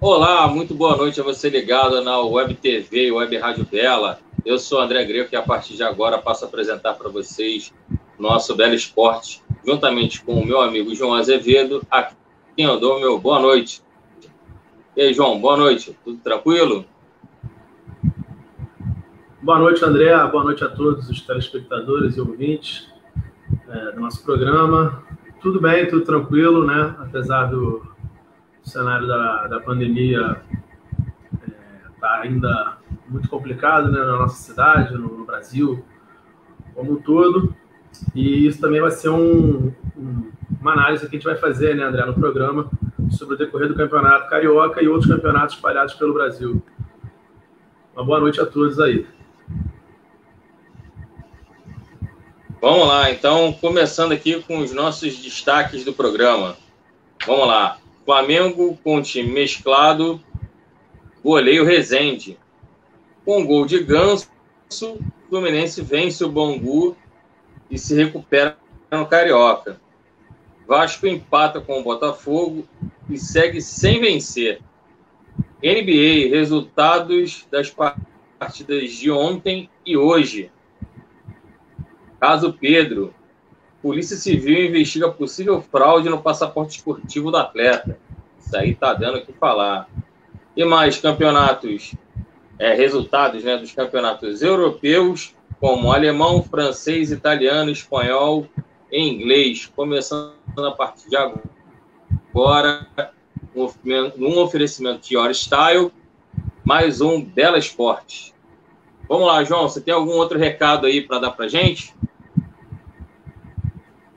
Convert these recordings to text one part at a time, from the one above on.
Olá, muito boa noite a você ligado na Web TV e Web Rádio Bela. Eu sou André Greco e a partir de agora passo a apresentar para vocês o nosso Bela Esporte, juntamente com o meu amigo João Azevedo, a quem eu dou meu boa noite. E aí, João, boa noite, tudo tranquilo? Boa noite, André, boa noite a todos os telespectadores e ouvintes do nosso programa. Tudo bem, tudo tranquilo, né? Apesar do cenário da pandemia tá ainda muito complicado, né, na nossa cidade, no Brasil como um todo. E isso também vai ser uma análise que a gente vai fazer, né, André, no programa, sobre o decorrer do Campeonato Carioca e outros campeonatos espalhados pelo Brasil. Uma boa noite a todos aí. Vamos lá, então, começando aqui com os nossos destaques do programa. Vamos lá. Flamengo com time mesclado, goleio Rezende. Com gol de Ganso, Fluminense vence o Bangu e se recupera no Carioca. Vasco empata com o Botafogo e segue sem vencer. NBA, resultados das partidas de ontem e hoje. Caso Pedro, Polícia Civil investiga possível fraude no passaporte esportivo do atleta. Isso aí tá dando o que falar. E mais campeonatos, resultados, né, dos campeonatos europeus, como alemão, francês, italiano, espanhol e inglês. Começando a partir de agora, um oferecimento de Hora Style, mais um Bela Esporte. Vamos lá, João, você tem algum outro recado aí para dar pra gente?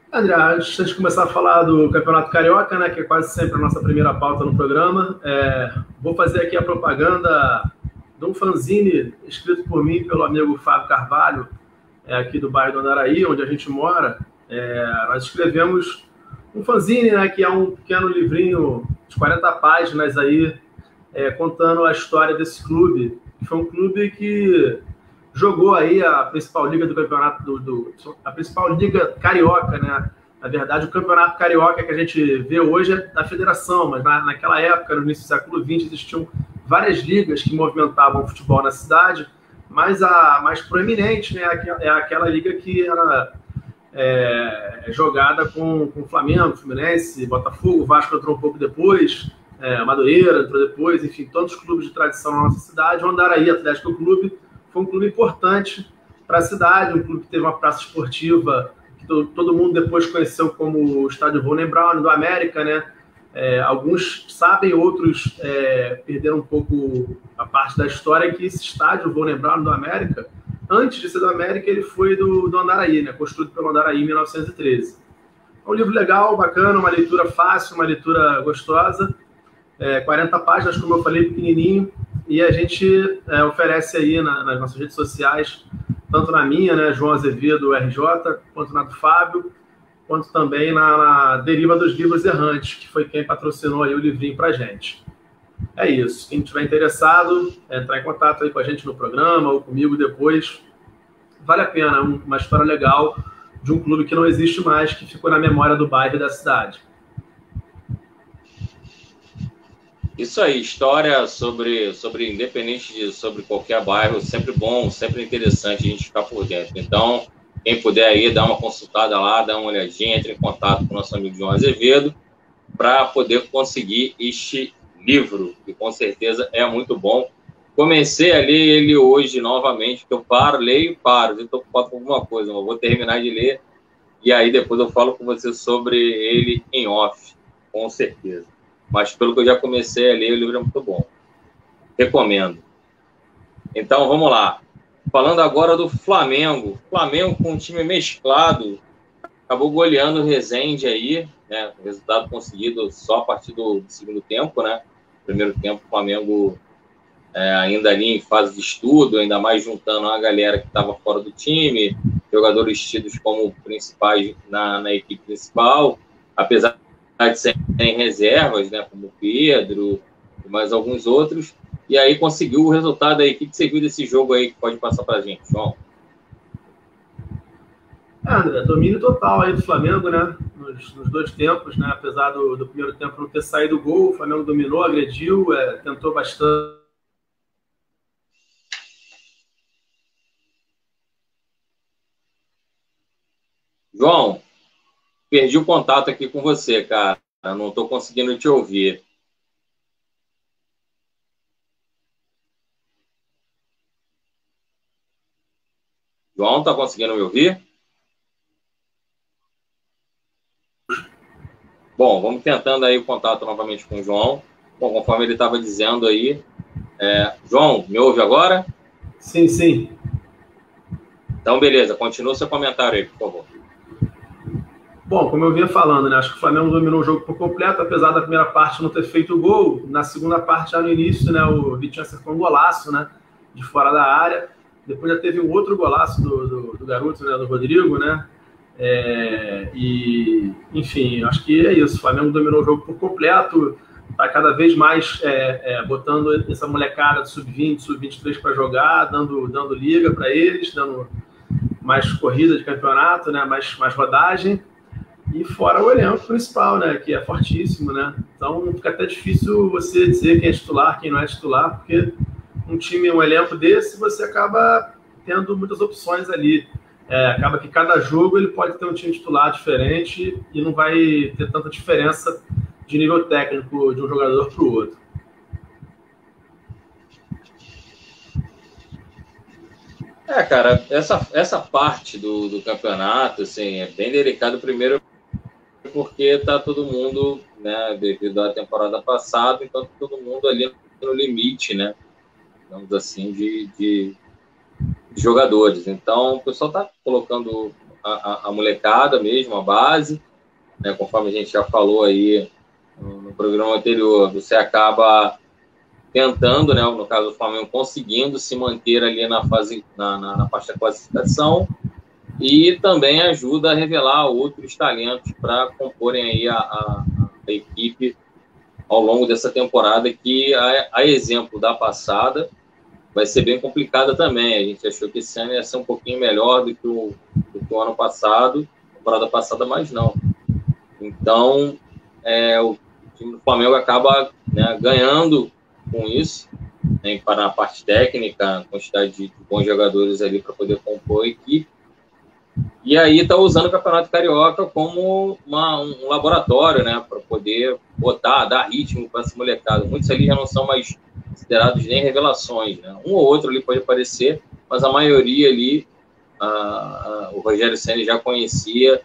André, antes de começar a falar do Campeonato Carioca, né, que é quase sempre a nossa primeira pauta no programa, vou fazer aqui a propaganda de um fanzine escrito por mim pelo amigo Fábio Carvalho, aqui do bairro do Andaraí, onde a gente mora. Nós escrevemos um fanzine, né, que é um pequeno livrinho de 40 páginas aí, contando a história desse clube, que foi um clube que jogou aí a principal liga do campeonato, a principal liga carioca, né? Na verdade, o campeonato carioca que a gente vê hoje é da federação, mas naquela época, no início do século XX, existiam várias ligas que movimentavam o futebol na cidade, mas a mais proeminente, né, é aquela liga que era jogada com o Flamengo, Fluminense, Botafogo, Vasco entrou um pouco depois, Madureira entrou depois, enfim, todos os clubes de tradição na nossa cidade. O Andaraí Atlético Clube foi um clube importante para a cidade, um clube que teve uma praça esportiva que todo mundo depois conheceu como o Estádio Von Braun do América, né? Alguns sabem, outros perderam um pouco a parte da história, que esse estádio Von Braun do América, antes de ser do América, ele foi do Andaraí, né? Construído pelo Andaraí em 1913. É um livro legal, bacana, uma leitura fácil, uma leitura gostosa, 40 páginas, como eu falei, pequenininho. E a gente oferece aí nas nossas redes sociais, tanto na minha, né, João Azevedo, RJ, quanto na do Fábio, quanto também na Deriva dos Livros Errantes, que foi quem patrocinou aí o livrinho pra gente. É isso. Quem estiver interessado, entrar em contato aí com a gente no programa ou comigo depois. Vale a pena, uma história legal de um clube que não existe mais, que ficou na memória do bairro e da cidade. Isso aí, história sobre independente sobre qualquer bairro, sempre bom, sempre interessante a gente ficar por dentro. Então, quem puder aí, dar uma consultada lá, dar uma olhadinha, entre em contato com o nosso amigo João Azevedo, para poder conseguir este livro, que com certeza é muito bom. Comecei a ler ele hoje novamente, porque eu leio e paro, estou ocupado com alguma coisa, mas vou terminar de ler, e aí depois eu falo com você sobre ele em off, com certeza. Mas pelo que eu já comecei a ler, o livro é muito bom. Recomendo. Então, vamos lá. Falando agora do Flamengo. Flamengo com um time mesclado, acabou goleando o Rezende aí, né? O resultado conseguido só a partir do segundo tempo, né? Primeiro tempo, o Flamengo ainda ali em fase de estudo, ainda mais juntando a galera que estava fora do time, jogadores tidos como principais na equipe principal, apesar de serem reservas, né, como o Pedro e mais alguns outros, e aí conseguiu o resultado aí. O que você viu desse jogo aí que pode passar para a gente, João? André, domínio total aí do Flamengo, né? Nos dois tempos, né? Apesar do primeiro tempo não ter saído o gol, o Flamengo dominou, agrediu, tentou bastante. João, perdi o contato aqui com você, cara. Não estou conseguindo te ouvir. João, tá conseguindo me ouvir? Bom, vamos tentando aí o contato novamente com o João. Bom, conforme ele estava dizendo aí. João, me ouve agora? Sim, sim. Então, beleza. Continua o seu comentário aí, por favor. Bom, como eu vinha falando, né? Acho que o Flamengo dominou o jogo por completo, apesar da primeira parte não ter feito o gol. Na segunda parte, já no início, né? O Vitinho acertou um golaço, né? De fora da área. Depois já teve um outro golaço do garoto, né? Do Rodrigo, né? Enfim, acho que é isso. O Flamengo dominou o jogo por completo, está cada vez mais botando essa molecada de sub-20, sub-23 para jogar, dando liga para eles, dando mais corrida de campeonato, né? mais rodagem. E fora o elenco principal, né? Que é fortíssimo, né? Então fica até difícil você dizer quem é titular, quem não é titular, porque um time, um elenco desse, você acaba tendo muitas opções ali. Acaba que cada jogo ele pode ter um time titular diferente e não vai ter tanta diferença de nível técnico de um jogador para o outro. Cara, essa parte do campeonato, assim, é bem delicado. Primeiro porque tá todo mundo, né, devido à temporada passada, então tá todo mundo ali no limite, né, digamos assim, de jogadores. Então, o pessoal tá colocando a molecada mesmo, a base, né, conforme a gente já falou aí no programa anterior, você acaba tentando, né, no caso do Flamengo, conseguindo se manter ali na fase, na parte da classificação, e também ajuda a revelar outros talentos para comporem aí a equipe ao longo dessa temporada, que a exemplo da passada vai ser bem complicada também. A gente achou que esse ano ia ser um pouquinho melhor do que o ano passado, temporada passada, mas não. Então, o time do Flamengo acaba, né, ganhando com isso, né, para a parte técnica, a quantidade de bons jogadores ali para poder compor a equipe. E aí está usando o Campeonato Carioca como um laboratório, né, para poder dar ritmo para essa molecada. Muitos ali já não são mais considerados nem revelações, né? Um ou outro ali pode aparecer, mas a maioria ali, o Rogério Ceni já conhecia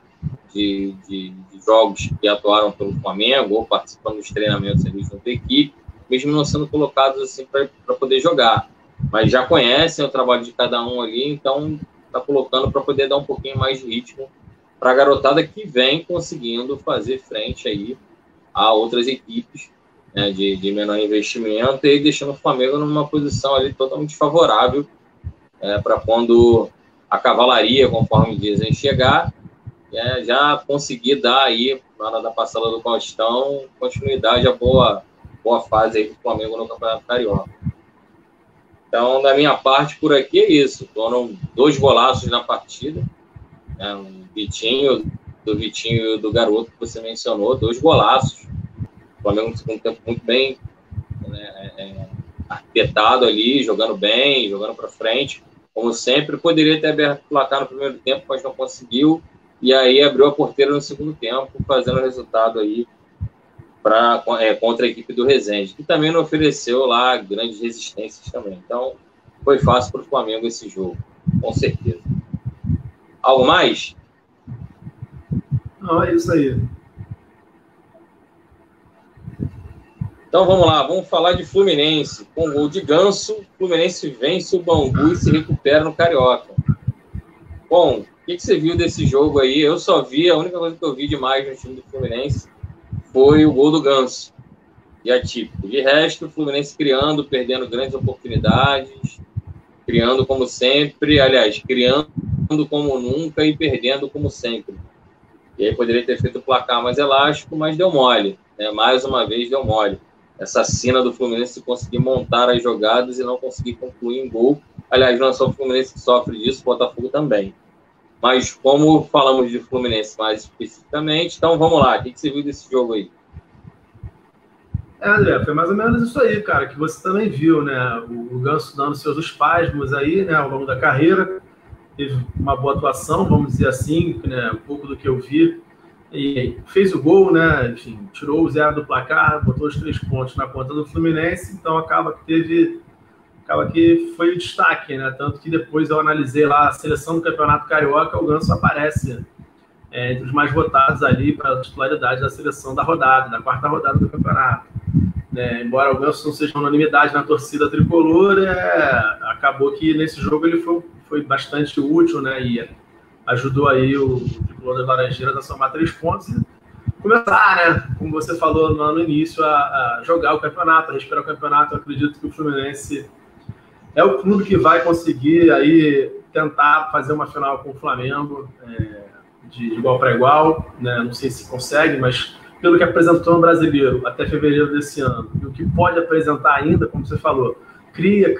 de jogos que atuaram pelo Flamengo ou participando dos treinamentos ali junto à equipe, mesmo não sendo colocados assim para poder jogar. Mas já conhecem o trabalho de cada um ali, então está colocando para poder dar um pouquinho mais de ritmo para a garotada que vem conseguindo fazer frente aí a outras equipes, né, de menor investimento, e deixando o Flamengo numa posição ali totalmente favorável para quando a cavalaria, conforme dizem, chegar, já conseguir dar aí, na hora da passada do Faustão, continuidade a boa fase aí do Flamengo no Campeonato Carioca. Então, da minha parte, por aqui é isso. Foram 2 golaços na partida. Do Vitinho e do garoto que você mencionou, 2 golaços. O Flamengo no segundo tempo muito bem, né, arquitetado ali, jogando bem, jogando para frente. Como sempre, poderia ter aberto o placar no primeiro tempo, mas não conseguiu. E aí abriu a porteira no segundo tempo, fazendo o resultado aí contra a equipe do Resende, que também não ofereceu lá grandes resistências também. Então, foi fácil para o Flamengo esse jogo, com certeza. Algo mais? Não, é isso aí. Então, vamos lá. Vamos falar de Fluminense. Com gol de Ganso, o Fluminense vence o Bangu e se recupera no Carioca. Bom, o que você viu desse jogo aí? Eu só vi, a única coisa que eu vi demais no time do Fluminense foi o gol do Ganso, e atípico. De resto, o Fluminense perdendo grandes oportunidades, criando como sempre, aliás, criando como nunca e perdendo como sempre. E aí poderia ter feito o placar mais elástico, mas deu mole, né? Mais uma vez deu mole. Essa sina do Fluminense de conseguir montar as jogadas e não conseguir concluir em gol. Aliás, não é só o Fluminense que sofre disso, o Botafogo também. Mas como falamos de Fluminense mais especificamente, então vamos lá, o que você viu desse jogo aí? André, foi mais ou menos isso aí, cara, que você também viu, né? O Ganso dando seus espasmos aí, né, ao longo da carreira. Teve uma boa atuação, vamos dizer assim, né, um pouco do que eu vi. E fez o gol, né? Enfim, tirou o 0 do placar, botou os 3 pontos na conta do Fluminense, então acaba que foi o destaque, né? Tanto que depois eu analisei lá a seleção do Campeonato Carioca, o Ganso aparece entre os mais votados ali para a titularidade da seleção da rodada, da quarta rodada do campeonato. Embora o Ganso não seja unanimidade na torcida tricolor, acabou que nesse jogo ele foi bastante útil, né? E ajudou aí o tricolor das Laranjeiras a somar 3 pontos e começar, né? Como você falou no início, a jogar o campeonato, a respirar o campeonato. Eu acredito que o Fluminense é o clube que vai conseguir aí tentar fazer uma final com o Flamengo de igual para igual, né? Não sei se consegue, mas pelo que apresentou no Brasileiro até fevereiro desse ano, e o que pode apresentar ainda, como você falou, cria,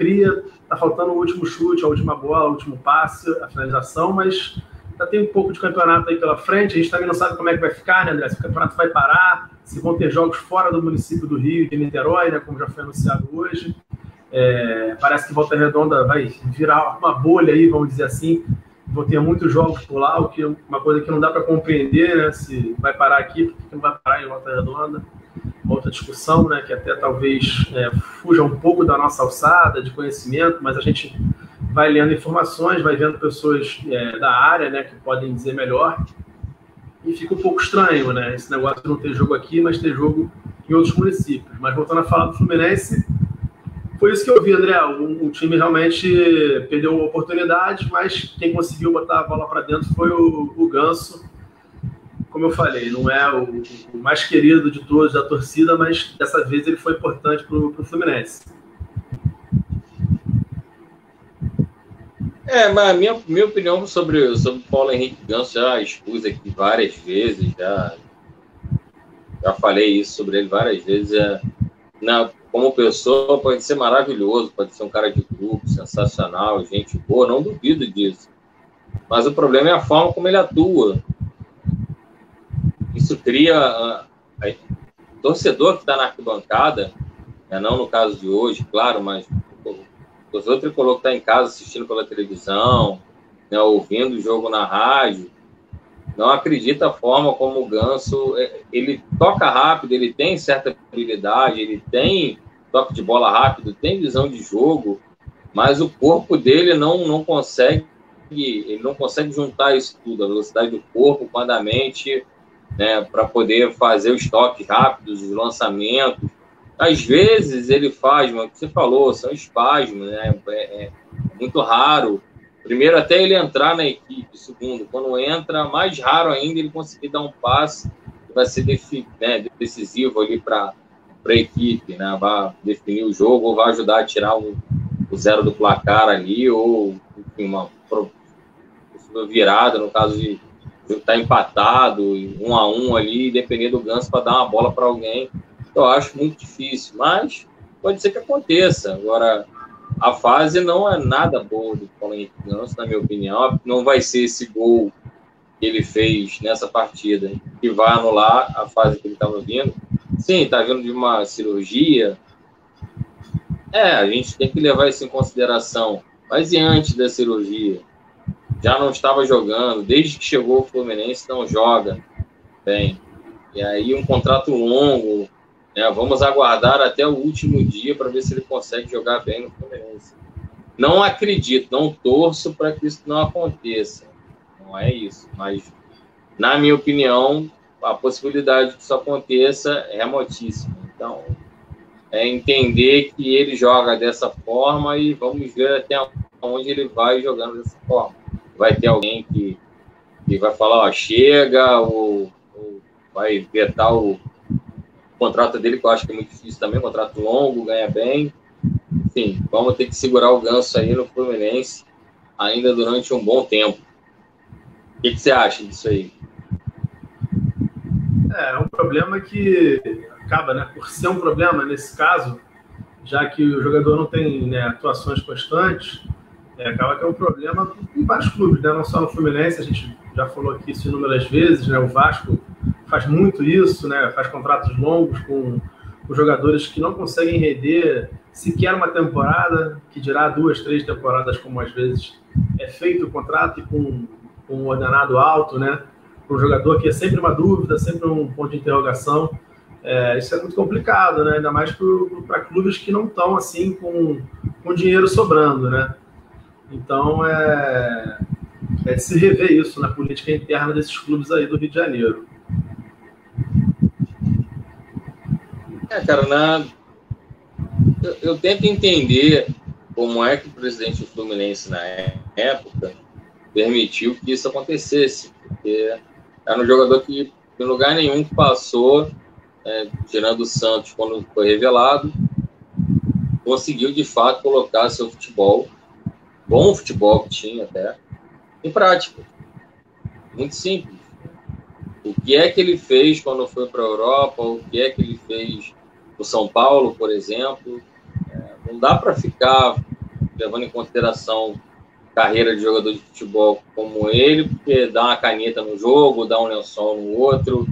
tá faltando o último chute, a última bola, o último passe, a finalização, mas ainda tem um pouco de campeonato aí pela frente. A gente também não sabe como é que vai ficar, né, André? Se o campeonato vai parar, se vão ter jogos fora do município do Rio, de Niterói, né, como já foi anunciado hoje. Parece que Volta Redonda vai virar uma bolha aí, vamos dizer assim. Vão ter muitos jogos por lá, o que é uma coisa que não dá para compreender, né? Se vai parar aqui, por que não vai parar em Volta Redonda? Outra discussão, né? Que até talvez fuja um pouco da nossa alçada de conhecimento, mas a gente vai lendo informações, vai vendo pessoas da área, né? Que podem dizer melhor. E fica um pouco estranho, né? Esse negócio de não ter jogo aqui, mas ter jogo em outros municípios. Mas voltando a falar do Fluminense, foi isso que eu vi, André. O time realmente perdeu oportunidades, mas quem conseguiu botar a bola para dentro foi o Ganso. Como eu falei, não é o mais querido de todos da torcida, mas dessa vez ele foi importante para o Fluminense. Mas minha opinião sobre o Paulo Henrique Ganso já expus aqui várias vezes, já falei isso sobre ele várias vezes. Como pessoa, pode ser maravilhoso, pode ser um cara de grupo, sensacional, gente boa, não duvido disso. Mas o problema é a forma como ele atua. Isso cria... torcedor que está na arquibancada, não no caso de hoje, claro, mas o torcedor tricolor que está em casa assistindo pela televisão, ouvindo o jogo na rádio, não acredita a forma como o Ganso, ele toca rápido, ele tem certa habilidade, ele tem toque de bola rápido, tem visão de jogo, mas o corpo dele não consegue, ele não consegue juntar isso tudo, a velocidade do corpo com a da mente, né, para poder fazer os toques rápidos, os lançamentos. Às vezes ele faz, mas o que você falou, são espasmos, né? É muito raro. Primeiro, até ele entrar na equipe. Segundo, quando entra, mais raro ainda ele conseguir dar um passe que vai ser decisivo ali para a equipe, né? Vai definir o jogo ou vai ajudar a tirar o 0 do placar ali, ou enfim, uma virada, no caso de estar empatado, 1-1 ali, depender do Ganso para dar uma bola para alguém. Eu acho muito difícil, mas pode ser que aconteça. Agora, a fase não é nada boa do Paulo Henrique Ganso, na minha opinião. Não vai ser esse gol que ele fez nessa partida que vai anular a fase que ele estava vindo. Sim, está vindo de uma cirurgia. A gente tem que levar isso em consideração. Mas e antes da cirurgia? Já não estava jogando. Desde que chegou o Fluminense, não joga bem. E aí um contrato longo... vamos aguardar até o último dia para ver se ele consegue jogar bem no Fluminense. Não acredito, não torço para que isso não aconteça. Não é isso. Mas, na minha opinião, a possibilidade que isso aconteça é remotíssima. Então, entender que ele joga dessa forma e vamos ver até onde ele vai jogando dessa forma. Vai ter alguém que vai falar, chega, ou vai vetar o contrato dele, que eu acho que é muito difícil também, contrato longo, ganha bem. Enfim, vamos ter que segurar o Ganso aí no Fluminense ainda durante um bom tempo. O que você acha disso aí? É um problema que acaba, né, por ser um problema nesse caso, já que o jogador não tem, atuações constantes, Acaba que é um problema em vários clubes, né? Não só no Fluminense, a gente já falou aqui isso inúmeras vezes, né? O Vasco faz muito isso, né? Faz contratos longos com jogadores que não conseguem render sequer uma temporada, que dirá 2, 3 temporadas, como às vezes é feito o contrato, e com um ordenado alto, né? Para um jogador que é sempre uma dúvida, sempre um ponto de interrogação. Isso é muito complicado, né? Ainda mais para clubes que não estão assim com dinheiro sobrando, né? Então é de se rever isso na política interna desses clubes aí do Rio de Janeiro. Cara, eu tento entender como é que o presidente do Fluminense na época permitiu que isso acontecesse, porque era um jogador que em lugar nenhum que passou, tirando o Santos quando foi revelado, conseguiu de fato colocar seu futebol, bom futebol que tinha até, em prática. Muito simples. O que é que ele fez quando foi para a Europa, o que é que ele fez no São Paulo, por exemplo. Não dá para ficar levando em consideração carreira de jogador de futebol como ele, porque dá uma caneta no jogo, dá um lençol no outro.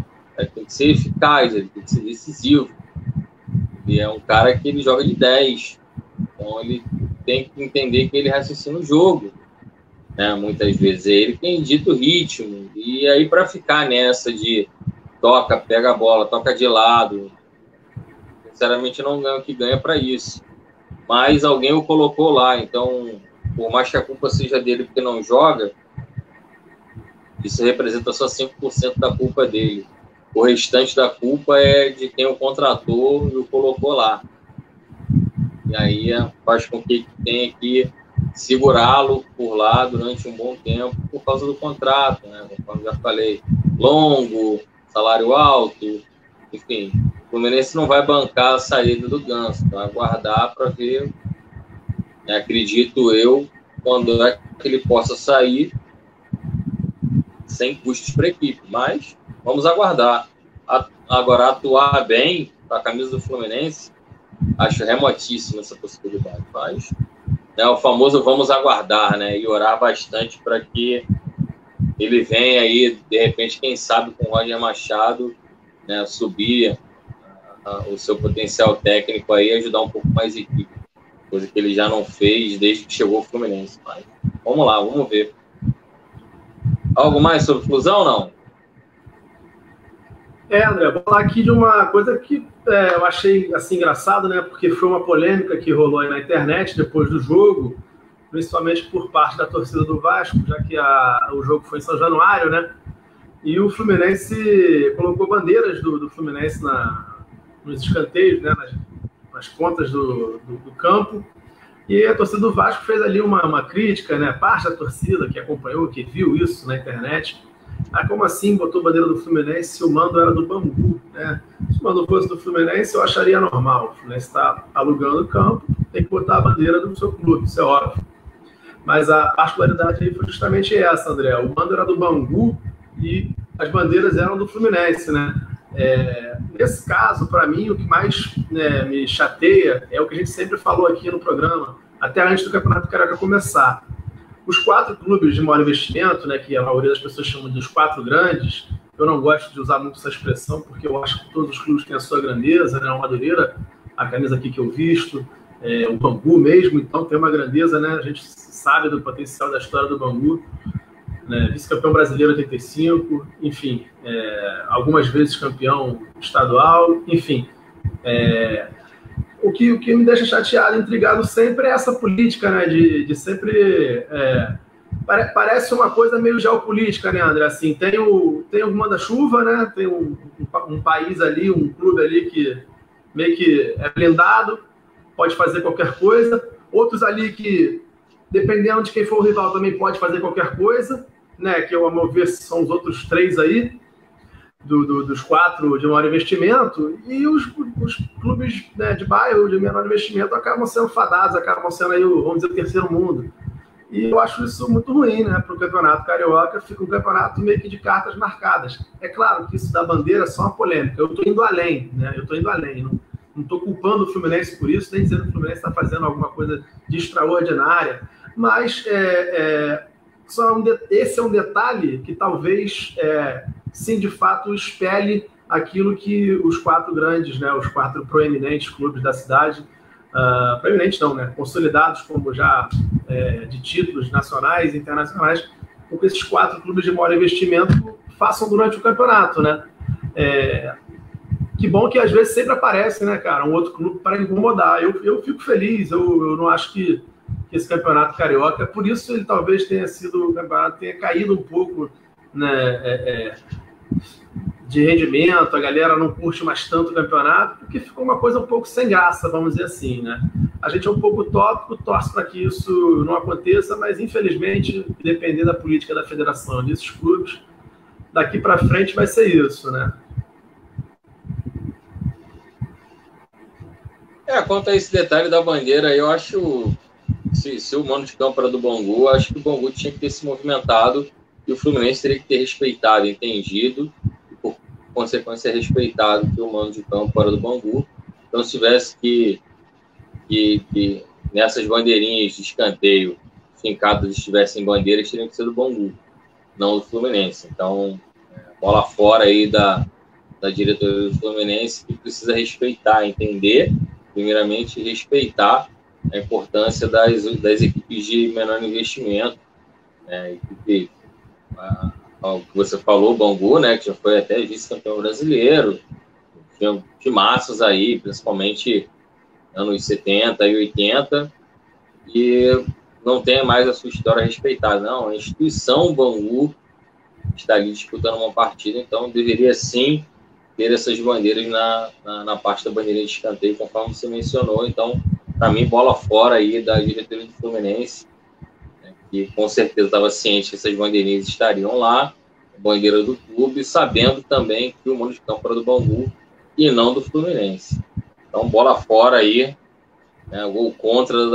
Tem que ser eficaz, ele tem que ser decisivo. Ele é um cara que ele joga de 10. Então ele tem que entender que ele raciocina o jogo. Muitas vezes é ele quem dita o ritmo. E aí, para ficar nessa de toca, pega a bola, toca de lado, sinceramente não ganha o que ganha para isso. Mas alguém o colocou lá, então, por mais que a culpa seja dele porque não joga, isso representa só 5% da culpa dele. O restante da culpa é de quem o contratou e o colocou lá. E aí faz com que tenha que segurá-lo por lá durante um bom tempo por causa do contrato, né? Como já falei, longo, salário alto, enfim. O Fluminense não vai bancar a saída do Ganso, vai aguardar para ver, acredito eu, quando é que ele possa sair sem custos para a equipe. Mas vamos aguardar. Agora, atuar bem com a camisa do Fluminense, acho remotíssima essa possibilidade. Mas o famoso vamos aguardar, né? E orar bastante para que ele venha aí, de repente, quem sabe, com o Roger Machado, né, subir o seu potencial técnico aí, ajudar um pouco mais a equipe, coisa que ele já não fez desde que chegou ao Fluminense. Mas vamos lá, vamos ver. Algo mais sobre Flusão ou não? André, vou falar aqui de uma coisa que eu achei assim engraçado, né? Porque foi uma polêmica que rolou aí na internet depois do jogo, principalmente por parte da torcida do Vasco, já que o jogo foi em São Januário, né? E o Fluminense colocou bandeiras do Fluminense nos escanteios, né? Nas pontas do campo. E a torcida do Vasco fez ali uma crítica, né? Parte da torcida que acompanhou, que viu isso na internet. Como assim botou bandeira do Fluminense se o mando era do Bangu, né? Se o mando fosse do Fluminense, eu acharia normal. O Fluminense está alugando o campo, tem que botar a bandeira do seu clube, isso é óbvio. Mas a particularidade aí foi justamente essa, André. O mando era do Bangu e as bandeiras eram do Fluminense, né? Nesse caso, para mim, o que mais me chateia é o que a gente sempre falou aqui no programa, até antes do Campeonato Carioca começar. Os 4 clubes de maior investimento, né, que a maioria das pessoas chamam de os 4 grandes, eu não gosto de usar muito essa expressão, porque eu acho que todos os clubes têm a sua grandeza, né? O Madureira, a camisa aqui que eu visto, o Bangu mesmo, então tem uma grandeza, né? A gente sabe do potencial da história do Bangu, né? Vice-campeão brasileiro 85, enfim, algumas vezes campeão estadual, enfim. O que me deixa chateado, intrigado sempre é essa política, né? De sempre... parece uma coisa meio geopolítica, né, André? Assim, tem o manda-chuva, né? Tem um país ali, um clube ali que meio que é blindado, pode fazer qualquer coisa. Outros ali que, dependendo de quem for o rival, também pode fazer qualquer coisa, né? Que, ao meu ver, são os outros 3 aí, dos 4 de maior investimento, e os clubes, né, de bairro, de menor investimento, acabam sendo fadados, acabam sendo aí, vamos dizer, o terceiro mundo. E eu acho isso muito ruim, né? Para o Campeonato Carioca, fica um campeonato meio que de cartas marcadas. É claro que isso da bandeira é só uma polêmica. Eu estou indo além, né? Eu estou indo além. Não estou culpando o Fluminense por isso, nem dizendo que o Fluminense está fazendo alguma coisa de extraordinária. mas esse é um detalhe que talvez, sim, de fato, espelhe aquilo que os 4 grandes, né, os 4 proeminentes clubes da cidade, proeminentes não, né, consolidados como já de títulos nacionais e internacionais, com que esses 4 clubes de maior investimento façam durante o campeonato, né? Que bom que às vezes sempre aparece, né, cara, um outro clube para incomodar. Eu fico feliz, eu não acho que esse campeonato carioca, por isso ele talvez o campeonato tenha caído um pouco, né, de rendimento, a galera não curte mais tanto o campeonato, porque ficou uma coisa um pouco sem graça, vamos dizer assim, né? A gente é um pouco utópico, torce para que isso não aconteça, mas infelizmente, dependendo da política da federação desses clubes, daqui para frente vai ser isso, né? Quanto a esse detalhe da bandeira, eu acho, se o mando de campo era do Bangu, acho que o Bangu tinha que ter se movimentado e o Fluminense teria que ter respeitado, entendido, e por consequência respeitado que o mando de campo era do Bangu. Então, se tivesse que nessas bandeirinhas de escanteio fincadas estivessem bandeiras, teriam que ser do Bangu, não do Fluminense. Então, bola fora aí da diretoria do Fluminense, que precisa respeitar, entender, primeiramente, respeitar a importância das equipes de menor investimento. O que você falou, o Bangu, né, que já foi até vice-campeão brasileiro, tinha timaços aí, principalmente anos 70 e 80, e não tem mais a sua história respeitada. Não, a instituição Bangu está ali disputando uma partida, então deveria sim ter essas bandeiras na parte da bandeira de escanteio, conforme você mencionou. Então, para mim, bola fora aí da diretoria do Fluminense, né, que com certeza estava ciente que essas bandeirinhas estariam lá, a bandeira do clube, sabendo também que o mando de campo era do Bangu e não do Fluminense. Então, bola fora aí, né, gol contra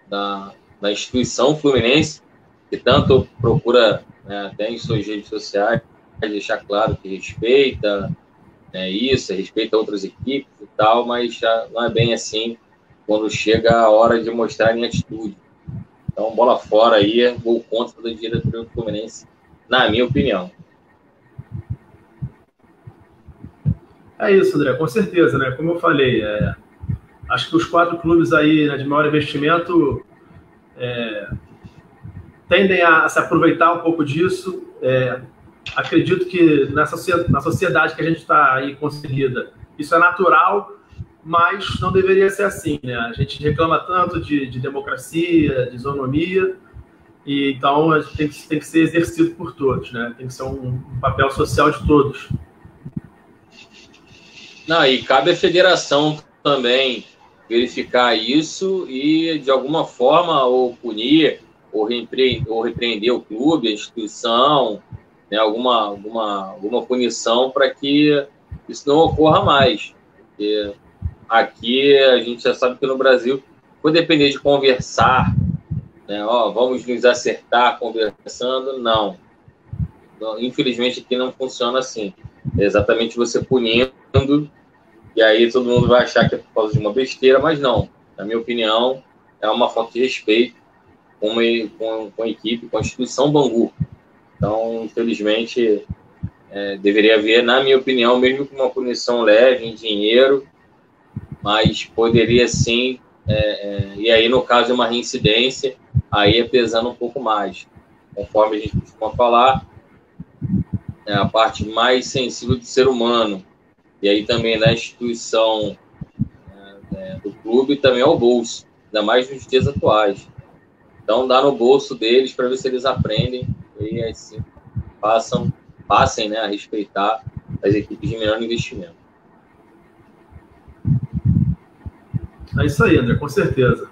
da instituição Fluminense, que tanto procura, né, até em suas redes sociais, deixar claro que respeita isso, respeita outras equipes e tal, mas já não é bem assim quando chega a hora de mostrar em atitude. Então, bola fora aí, gol contra da diretoria do Fluminense, na minha opinião. É isso, André, com certeza, né? Como eu falei, acho que os 4 clubes aí, né, de maior investimento tendem a se aproveitar um pouco disso. Acredito que na sociedade que a gente está aí conseguida, isso é natural, mas não deveria ser assim, né? A gente reclama tanto de democracia, de isonomia, e então a gente tem que ser exercido por todos, né? Tem que ser um papel social de todos. Não, e cabe à federação também verificar isso e, de alguma forma, ou punir, ou repreender o clube, a instituição, né, alguma punição para que isso não ocorra mais. Porque aqui a gente já sabe que no Brasil, por depender de conversar, né, vamos nos acertar conversando, não. Infelizmente aqui não funciona assim. É exatamente você punindo, e aí todo mundo vai achar que é por causa de uma besteira, mas não. Na minha opinião, é uma falta de respeito com a equipe, com a instituição Bangu. Então, infelizmente, deveria haver, na minha opinião, mesmo com uma punição leve em dinheiro, mas poderia sim, e aí no caso de uma reincidência, aí é pesando um pouco mais. Conforme a gente costuma falar, é a parte mais sensível do ser humano, e aí também na instituição do clube também é o bolso, ainda mais nos dias atuais. Então, dá no bolso deles para ver se eles aprendem e assim passem, né, a respeitar as equipes de menor investimento. É isso aí, André, com certeza.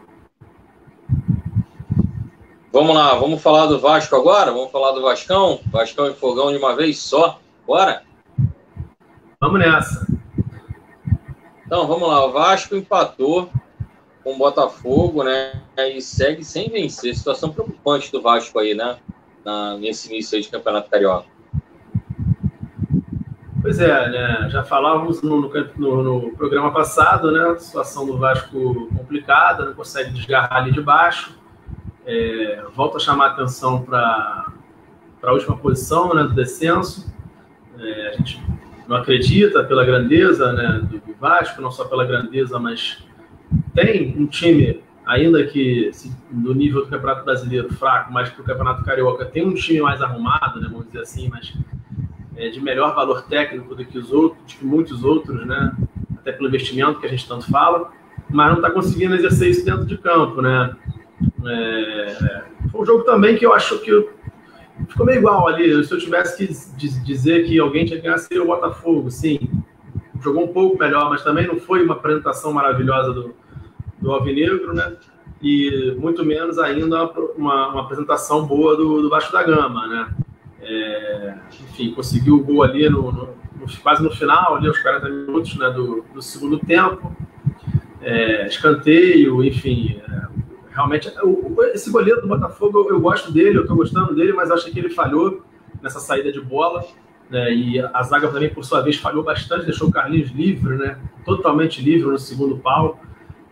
Vamos lá, vamos falar do Vasco agora? Vamos falar do Vascão? Vascão e Fogão de uma vez só? Bora? Vamos nessa. Então, vamos lá. O Vasco empatou com o Botafogo, né? E segue sem vencer. Situação preocupante do Vasco aí, né? Nesse início aí de Campeonato Carioca. Pois é, né? Já falávamos no programa passado, né? A situação do Vasco complicada, não consegue desgarrar ali de baixo. volto a chamar a atenção para a última posição, né, do descenso. A gente não acredita pela grandeza, né, do Vasco, não só pela grandeza, mas tem um time, ainda que no nível do Campeonato Brasileiro fraco, mas para o Campeonato Carioca tem um time mais arrumado, né, vamos dizer assim, mas de melhor valor técnico do que os outros, de que muitos outros, né, até pelo investimento que a gente tanto fala, mas não está conseguindo exercer isso dentro de campo, né. Foi um jogo também que eu acho que ficou meio igual ali. Se eu tivesse que dizer que alguém tinha que ganhar, seria o Botafogo, sim. Jogou um pouco melhor, mas também não foi uma apresentação maravilhosa do Alvinegro, né? E muito menos ainda uma apresentação boa do Vasco da Gama, né? Enfim, conseguiu o gol ali quase no final, ali aos 40 minutos, né, do segundo tempo. Escanteio, enfim... Realmente, esse goleiro do Botafogo, eu gosto dele, eu estou gostando dele, mas acho que ele falhou nessa saída de bola, né? E a zaga também, por sua vez, falhou bastante, deixou o Carlinhos livre, né? Totalmente livre no segundo pau,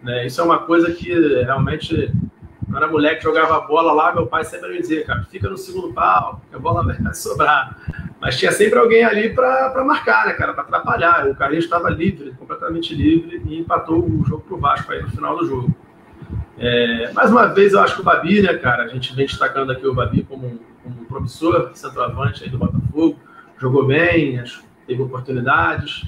né? Isso é uma coisa que realmente, quando era moleque, jogava a bola lá, meu pai sempre me dizia, cara, fica no segundo pau, que a bola vai sobrar. Mas tinha sempre alguém ali para marcar, né, cara, para atrapalhar. O Carlinhos estava livre, completamente livre, e empatou o jogo pro Vasco aí no final do jogo. Mais uma vez, eu acho que o Babi, né, cara, a gente vem destacando aqui o Babi como um promissor centroavante aí do Botafogo, jogou bem, teve oportunidades,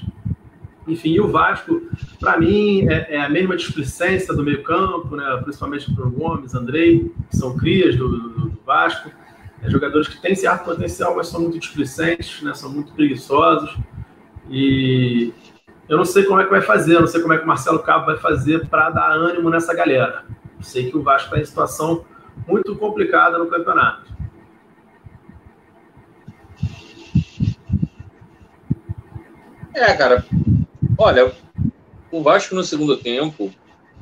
enfim, e o Vasco, para mim, é a mesma displicência do meio campo, né, principalmente para o Gomes, Andrei, que são crias do Vasco, jogadores que têm certo potencial, mas são muito displicentes, né, são muito preguiçosos, e eu não sei como é que vai fazer, eu não sei como é que o Marcelo Cabo vai fazer para dar ânimo nessa galera. Eu sei que o Vasco está em situação muito complicada no campeonato. Cara, olha, o Vasco no segundo tempo,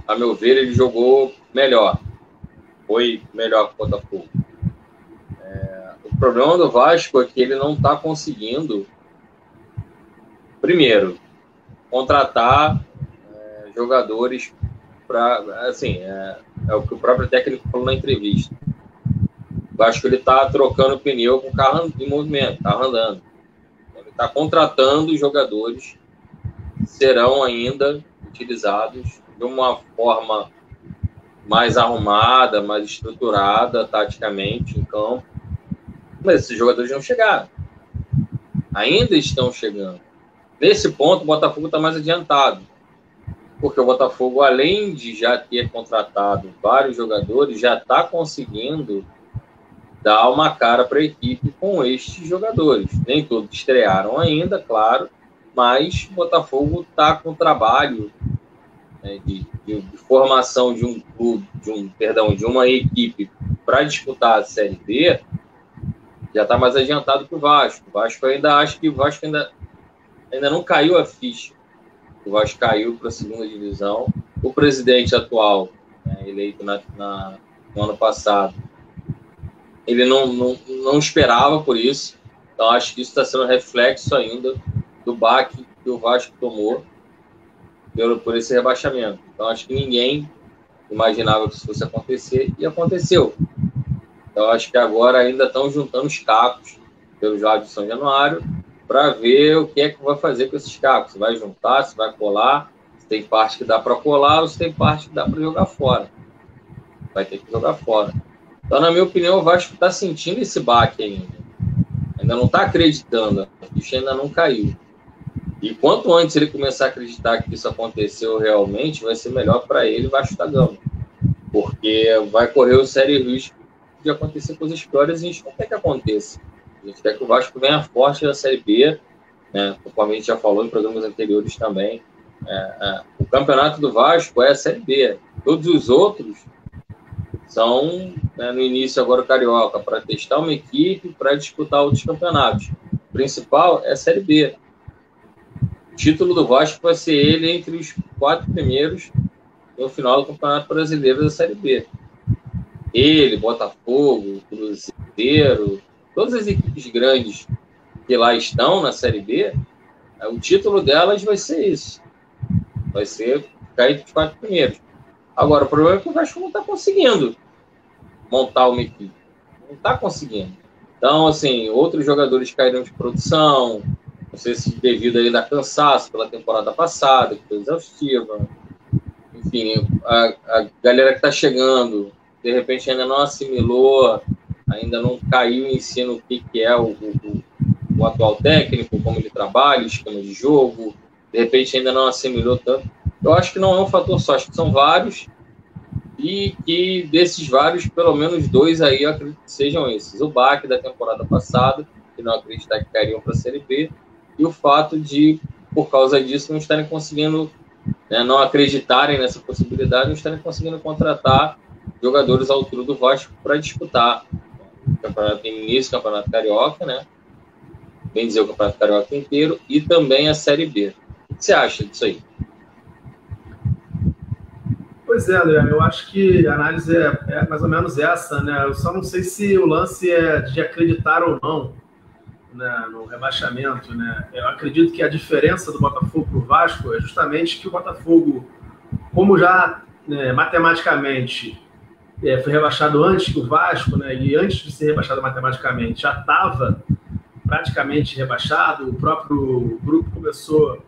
a meu ver, ele jogou melhor. Foi melhor que o Botafogo. O problema do Vasco é que ele não está conseguindo, primeiro, contratar jogadores para, assim, é o que o próprio técnico falou na entrevista. Eu acho que ele está trocando pneu com o carro em movimento, carro andando. Ele está contratando jogadores que serão ainda utilizados de uma forma mais arrumada, mais estruturada, taticamente, em campo. Mas esses jogadores não chegaram. Ainda estão chegando. Nesse ponto, o Botafogo está mais adiantado. Porque o Botafogo, além de já ter contratado vários jogadores, já está conseguindo dar uma cara para a equipe com estes jogadores. Nem todos estrearam ainda, claro, mas o Botafogo está com trabalho, né, de formação de um clube, de uma equipe para disputar a Série B, já está mais adiantado que o Vasco. O Vasco ainda acho que o Vasco ainda não caiu a ficha. O Vasco caiu para a segunda divisão. O presidente atual, né, eleito no ano passado, ele não esperava por isso. Então, acho que isso está sendo reflexo ainda do baque que o Vasco tomou por esse rebaixamento. Então, acho que ninguém imaginava que isso fosse acontecer, e aconteceu. Então, acho que agora ainda estão juntando os cacos pelos lados de São Januário, para ver o que é que vai fazer com esses cacos. Se vai juntar, se vai colar, se tem parte que dá para colar ou se tem parte que dá para jogar fora. Vai ter que jogar fora. Então, na minha opinião, o Vasco está sentindo esse baque ainda. Ainda não está acreditando. A ficha ainda não caiu. E quanto antes ele começar a acreditar que isso aconteceu realmente, vai ser melhor para ele, Vasco da Gama. Porque vai correr o sério risco de acontecer coisas piores e a gente não quer que aconteça. A gente quer que o Vasco venha forte na Série B, né? Conforme a gente já falou em programas anteriores também. O campeonato do Vasco é a Série B. Todos os outros são, né, no início agora o Carioca, para testar uma equipe, para disputar outros campeonatos. O principal é a Série B. O título do Vasco vai ser ele entre os 4 primeiros no final do Campeonato Brasileiro da Série B. Ele, Botafogo, Cruzeiro, todas as equipes grandes que lá estão na Série B, o título delas vai ser isso. Vai ser cair entre os 4 primeiros. Agora, o problema é que o Vasco não está conseguindo. montar uma equipe. Não está conseguindo. Então, assim, outros jogadores caíram de produção, não sei se devido aí da cansaço pela temporada passada, que foi exaustiva. Enfim, a galera que está chegando, de repente ainda não assimilou, ainda não caiu em si no que é o atual técnico, como ele trabalha, o esquema de jogo, de repente ainda não assimilou tanto. Eu acho que não é um fator só, acho que são vários, e que desses vários, pelo menos 2 aí, eu acredito que sejam esses. O baque da temporada passada, que não acreditar que cairiam para a Série B, e o fato de, por causa disso, não estarem conseguindo, né, não acreditarem nessa possibilidade, não estarem conseguindo contratar jogadores à altura do Vasco para disputar o campeonato início, o campeonato carioca, né? Bem dizer, o campeonato carioca inteiro, e também a Série B. O que você acha disso aí? Pois é, Leandro, eu acho que a análise é mais ou menos essa, né? Eu só não sei se o lance é de acreditar ou não, né, no rebaixamento, né? Eu acredito que a diferença do Botafogo para o Vasco é justamente que o Botafogo, como já, né, matematicamente foi rebaixado antes que o Vasco, né? E antes de ser rebaixado matematicamente já estava praticamente rebaixado, o próprio grupo começou,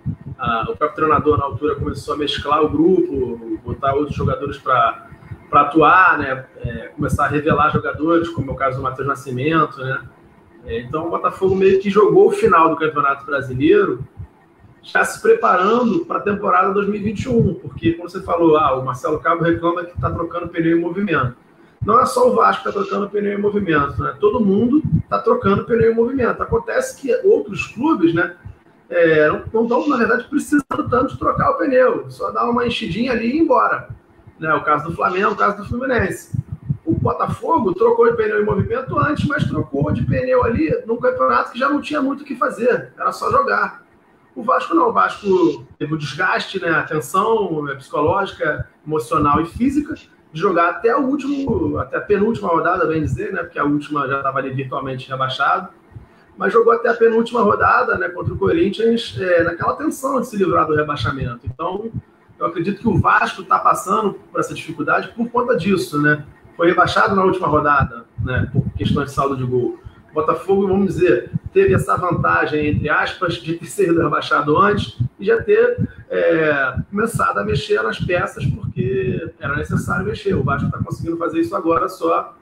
o próprio treinador na altura começou a mesclar o grupo, botar outros jogadores para atuar, né? Começar a revelar jogadores, como é o caso do Matheus Nascimento, né? Então o Botafogo meio que jogou o final do Campeonato Brasileiro já se preparando para a temporada 2021, porque, como você falou, o Marcelo Cabo reclama que está trocando pneu em movimento. Não é só o Vasco que está trocando pneu em movimento, né? Todo mundo está trocando pneu em movimento. Acontece que outros clubes, né, não estão, na verdade, precisando tanto de trocar o pneu. Só dá uma enchidinha ali e ir embora. Né? O caso do Flamengo, o caso do Fluminense. O Botafogo trocou de pneu em movimento antes, mas trocou de pneu ali num campeonato que já não tinha muito o que fazer. Era só jogar. O Vasco não. O Vasco teve o desgaste, né, a tensão psicológica, emocional e física de jogar até a penúltima rodada, bem dizer, né, porque a última já estava ali virtualmente rebaixado, mas jogou até a penúltima rodada, né, contra o Corinthians, naquela tensão de se livrar do rebaixamento. Então, eu acredito que o Vasco está passando por essa dificuldade por conta disso, né? Foi rebaixado na última rodada, né, por questão de saldo de gol. O Botafogo, vamos dizer, teve essa vantagem, entre aspas, de ter sido rebaixado antes e já ter começado a mexer nas peças, porque era necessário mexer. O Vasco está conseguindo fazer isso agora só,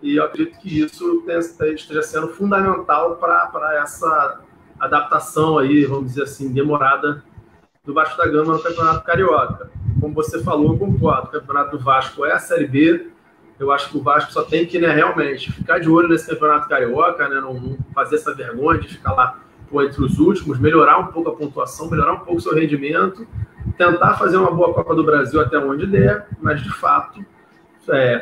e eu acredito que isso esteja sendo fundamental para essa adaptação aí, vamos dizer assim, demorada do Vasco da Gama no Campeonato Carioca. Como você falou, eu concordo, o Campeonato do Vasco é a Série B. Eu acho que o Vasco só tem que, né, realmente ficar de olho nesse Campeonato Carioca, né, não fazer essa vergonha de ficar lá entre os últimos, melhorar um pouco a pontuação, melhorar um pouco o seu rendimento, tentar fazer uma boa Copa do Brasil até onde der, mas, de fato,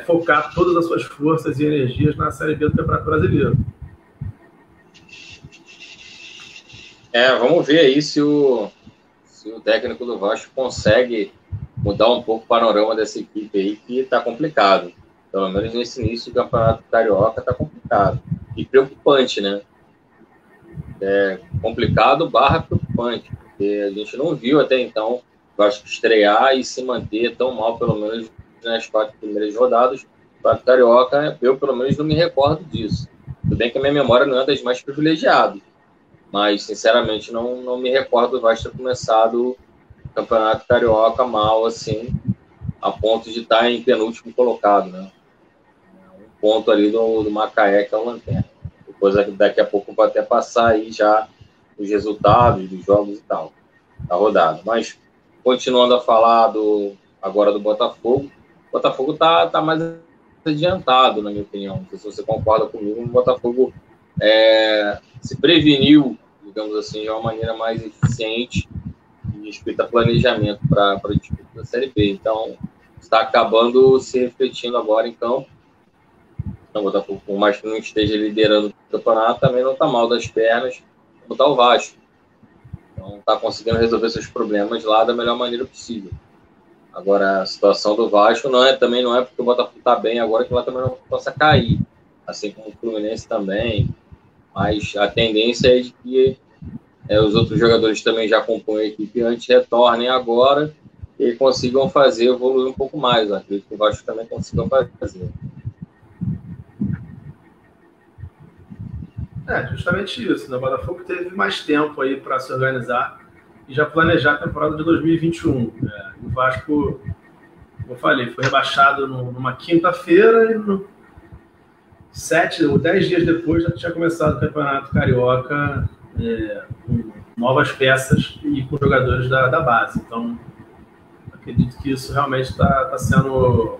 focar todas as suas forças e energias na Série B do Campeonato Brasileiro. Vamos ver aí se o técnico do Vasco consegue mudar um pouco o panorama dessa equipe aí, que está complicado. Pelo menos nesse início do Campeonato Carioca está complicado. E preocupante, né? Complicado / preocupante, porque a gente não viu até então o Vasco estrear e se manter tão mal, pelo menos nas 4 primeiras rodadas. O Campeonato Carioca, eu pelo menos não me recordo disso. Tudo bem que a minha memória não é das mais privilegiadas, mas sinceramente não me recordo do Vasco ter começado o Campeonato Carioca mal, assim, a ponto de estar em penúltimo colocado, né? Um ponto ali do Macaé, que é o lanterna. Depois, daqui a pouco, vou até passar aí já os resultados dos jogos e tal, da rodada. Mas, continuando a falar agora do Botafogo, o Botafogo tá mais adiantado, na minha opinião. Não sei se você concorda comigo, o Botafogo se preveniu, digamos assim, de uma maneira mais eficiente em respeito a planejamento para a disputa da Série B. Então, está acabando se refletindo agora em campo. Então, o Botafogo, por mais que não esteja liderando o campeonato, também não está mal das pernas, como está o Vasco. Então, está conseguindo resolver seus problemas lá da melhor maneira possível. Agora, a situação do Vasco também não é porque o Botafogo está bem agora que lá também não possa cair, assim como o Fluminense também. Mas a tendência é de que os outros jogadores também já compõem a equipe antes, retornem agora e consigam evoluir um pouco mais. Eu acredito que o Vasco também consiga fazer. Justamente isso, né? O Botafogo teve mais tempo aí para se organizar e já planejar a temporada de 2021. O Vasco, como eu falei, foi rebaixado numa quinta-feira e 7 ou 10 dias depois já tinha começado o Campeonato Carioca com novas peças e com jogadores da base. Então, acredito que isso realmente está sendo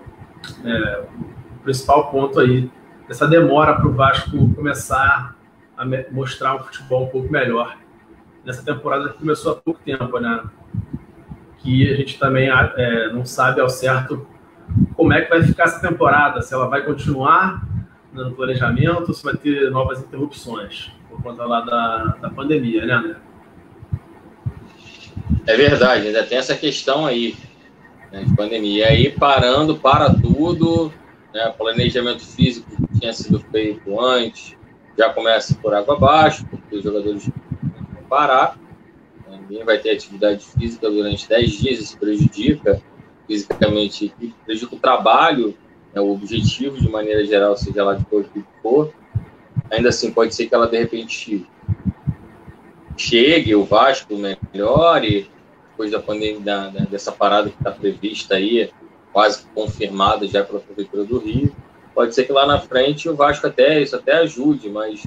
o principal ponto aí, essa demora para o Vasco começar a mostrar um futebol um pouco melhor nessa temporada que começou há pouco tempo, né? Que a gente também não sabe ao certo como é que vai ficar essa temporada, se ela vai continuar no planejamento, se vai ter novas interrupções por conta lá da pandemia, né, André? É verdade, ainda tem essa questão aí, né, de pandemia. E aí, para tudo, né, planejamento físico que tinha sido feito antes, já começa por água abaixo, porque os jogadores vão parar, né, ninguém vai ter atividade física durante 10 dias, isso prejudica fisicamente, prejudica o trabalho, né, o objetivo, de maneira geral, seja lá de qual que for. Ainda assim, pode ser que ela, de repente, chegue, o Vasco melhore, depois da pandemia, dessa parada que está prevista aí, quase confirmada já pela Prefeitura do Rio. Pode ser que lá na frente o Vasco isso até ajude, mas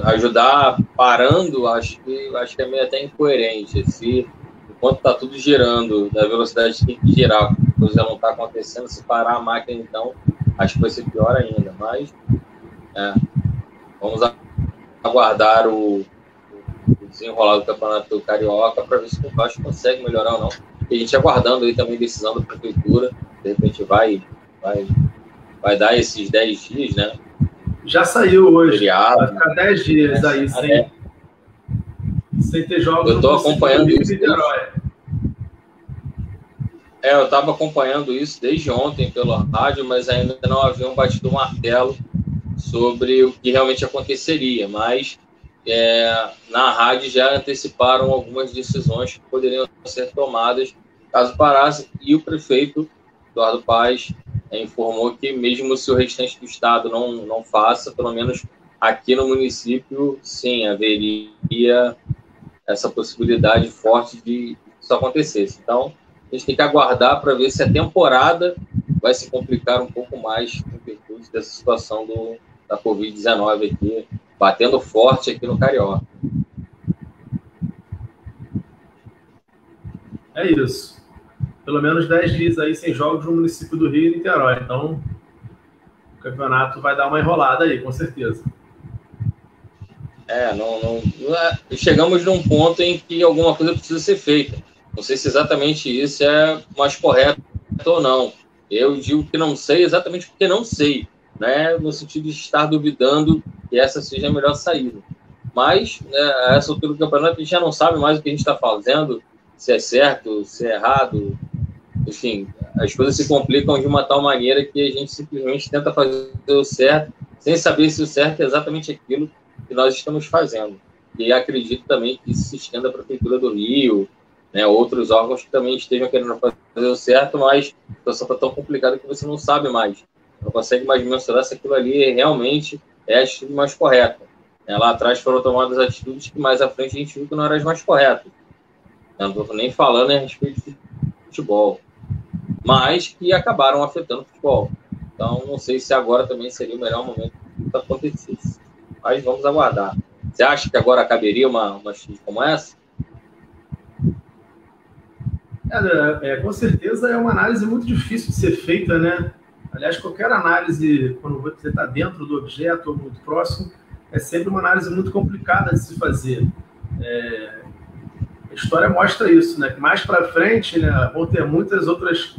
ajudar parando, acho que é meio até incoerente. Enquanto está tudo girando, da velocidade que tem que girar, a coisa não está acontecendo, se parar a máquina, então, acho que vai ser pior ainda. Mas vamos aguardar o desenrolar do Campeonato Carioca para ver se o Vasco consegue melhorar ou não. E a gente aguardando aí também decisão da Prefeitura, de repente vai dar esses 10 dias, né? Já saiu hoje, feriado, vai ficar 10 dias aí, sem ter jogos. Eu estou acompanhando isso. Eu estava acompanhando isso desde ontem pela rádio, mas ainda não haviam batido o martelo sobre o que realmente aconteceria, mas na rádio já anteciparam algumas decisões que poderiam ser tomadas caso parasse, e o prefeito Eduardo Paes informou que mesmo se o restante do estado não faça, pelo menos aqui no município, sim, haveria essa possibilidade forte de isso acontecesse. Então, a gente tem que aguardar para ver se a temporada vai se complicar um pouco mais em virtude dessa situação da Covid-19 aqui, batendo forte aqui no Carioca. É isso. Pelo menos 10 dias aí sem jogos no município do Rio e Niterói. Então, o campeonato vai dar uma enrolada aí, com certeza. Chegamos num ponto em que alguma coisa precisa ser feita. Não sei se exatamente isso é mais correto ou não. Eu digo que não sei exatamente porque não sei, né? No sentido de estar duvidando que essa seja a melhor saída. Mas, a essa altura do campeonato, a gente já não sabe mais o que a gente está fazendo, se é certo, se é errado. Enfim, as coisas se complicam de uma tal maneira que a gente simplesmente tenta fazer o certo, sem saber se o certo é exatamente aquilo que nós estamos fazendo. E acredito também que isso se estenda à Prefeitura do Rio, né, outros órgãos que também estejam querendo fazer o certo, mas a situação está tão complicada que você não sabe mais. Não consegue mais mensurar se aquilo ali realmente é a atitude mais correta. Lá atrás foram tomadas atitudes que mais à frente a gente viu que não eram as mais corretas. Eu não estou nem falando a respeito de futebol, mas que acabaram afetando o futebol. Então, não sei se agora também seria o melhor momento para acontecer isso. Mas vamos aguardar. Você acha que agora caberia uma atitude como essa? Com certeza é uma análise muito difícil de ser feita, né? Aliás, qualquer análise, quando você está dentro do objeto ou muito próximo, é sempre uma análise muito complicada de se fazer. A história mostra isso, né? Que mais para frente, né, vão ter muitas outras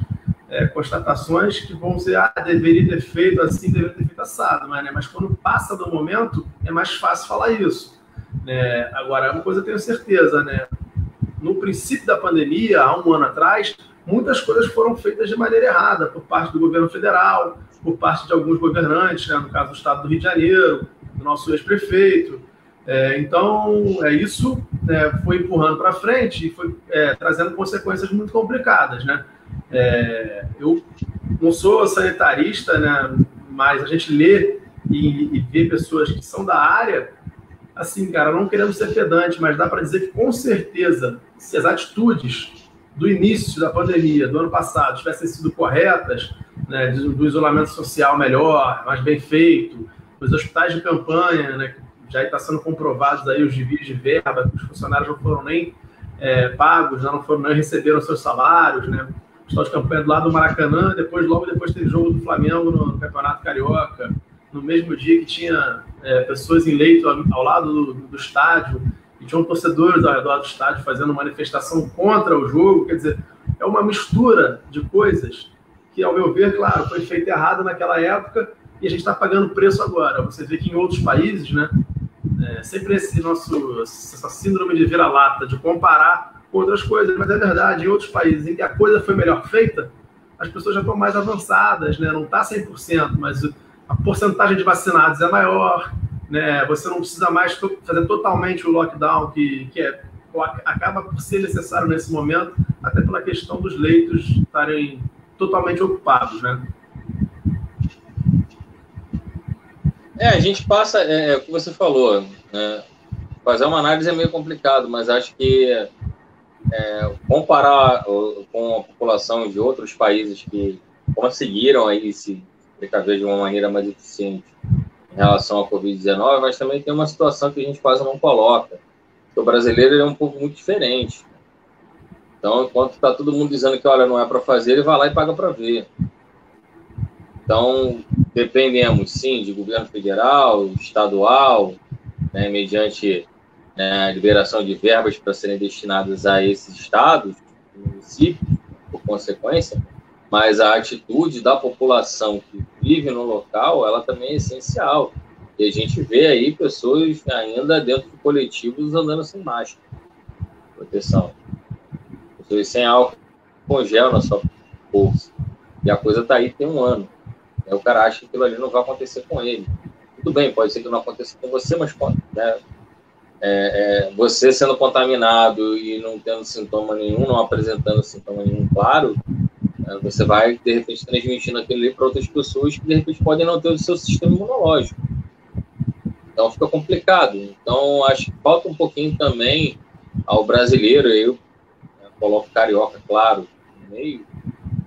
constatações que vão dizer, deveria ter feito assim, deveria ter feito assado, mas quando passa do momento, é mais fácil falar isso. Agora, uma coisa eu tenho certeza, né? No princípio da pandemia, há um ano atrás, muitas coisas foram feitas de maneira errada, por parte do governo federal, por parte de alguns governantes, né? No caso do estado do Rio de Janeiro, do nosso ex-prefeito. Então, isso foi empurrando para frente e foi trazendo consequências muito complicadas, né? Eu não sou sanitarista, né? Mas a gente lê e ver pessoas que são da área, assim, cara, não querendo ser pedante, mas dá para dizer que, com certeza, se as atitudes do início da pandemia, do ano passado, tivessem sido corretas, né, do isolamento social melhor, mais bem feito, os hospitais de campanha, né, que já está sendo comprovados aí os desvios de verba, que os funcionários não foram nem pagos, não receberam seus salários, né? O hospital de campanha do lado do Maracanã, logo depois teve jogo do Flamengo no Campeonato Carioca, no mesmo dia que tinha pessoas em leito ao lado do estádio, e tinham torcedores ao redor do estádio fazendo manifestação contra o jogo. Quer dizer, é uma mistura de coisas que, ao meu ver, claro, foi feita errado naquela época e a gente está pagando preço agora. Você vê que em outros países, né, sempre essa síndrome de vira-lata, de comparar com outras coisas, mas é verdade, em outros países em que a coisa foi melhor feita, as pessoas já estão mais avançadas, né? Não está 100%, mas a porcentagem de vacinados é maior, né? Você não precisa mais fazer totalmente o lockdown, que acaba por ser necessário nesse momento, até pela questão dos leitos estarem totalmente ocupados, né? A gente passa, o que você falou, né? Fazer uma análise é meio complicado, mas acho que comparar com a população de outros países que conseguiram aí se precaver de uma maneira mais eficiente em relação à Covid-19, mas também tem uma situação que a gente quase não coloca. O brasileiro é um povo muito diferente. Então, enquanto está todo mundo dizendo que, olha, não é para fazer, ele vai lá e paga para ver. Então, dependemos, sim, de governo federal, estadual, né, mediante a liberação de verbas para serem destinadas a esses estados, municípios, por consequência, mas a atitude da população que vive no local, ela também é essencial. E a gente vê aí pessoas ainda dentro de coletivos andando sem máscara, proteção. Pessoas sem álcool com gel na sua bolsa. E a coisa está aí tem um ano. Aí o cara acha que aquilo ali não vai acontecer com ele. Tudo bem, pode ser que não aconteça com você, mas pode, né? Você sendo contaminado e não tendo sintoma nenhum, não apresentando sintoma nenhum claro, você vai, de repente, transmitindo aquilo ali para outras pessoas que, de repente, podem não ter o seu sistema imunológico. Então, fica complicado. Então, acho que falta um pouquinho também ao brasileiro, eu coloco carioca, claro, no meio,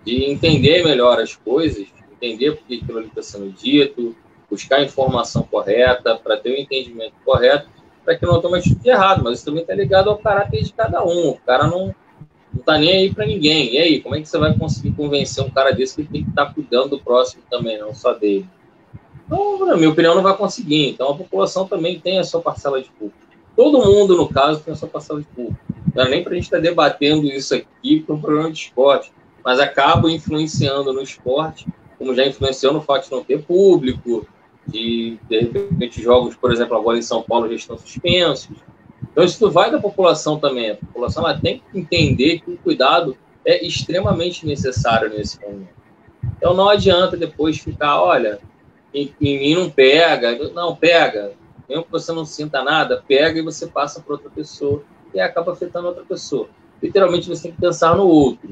de entender melhor as coisas, entender por que aquilo ali está sendo dito, buscar a informação correta, para ter o entendimento correto, para que não tome atitude errada, mas isso também está ligado ao caráter de cada um. O cara não está nem aí para ninguém. E aí, como é que você vai conseguir convencer um cara desse que tem que estar cuidando do próximo também, não só dele? Então, na minha opinião, não vai conseguir. Então, a população também tem a sua parcela de culpa. Todo mundo, no caso, tem a sua parcela de culpa. Não é nem para a gente estar debatendo isso aqui para um programa de esporte, mas acaba influenciando no esporte, como já influenciou no fato de não ter público, de repente, jogos, por exemplo, agora em São Paulo já estão suspensos. Então, isso vai da população também. A população ela tem que entender que o cuidado é extremamente necessário nesse momento. Então, não adianta depois ficar, olha, em mim não pega. Não, pega. Mesmo que você não sinta nada, pega e você passa para outra pessoa e acaba afetando outra pessoa. Literalmente, você tem que pensar no outro.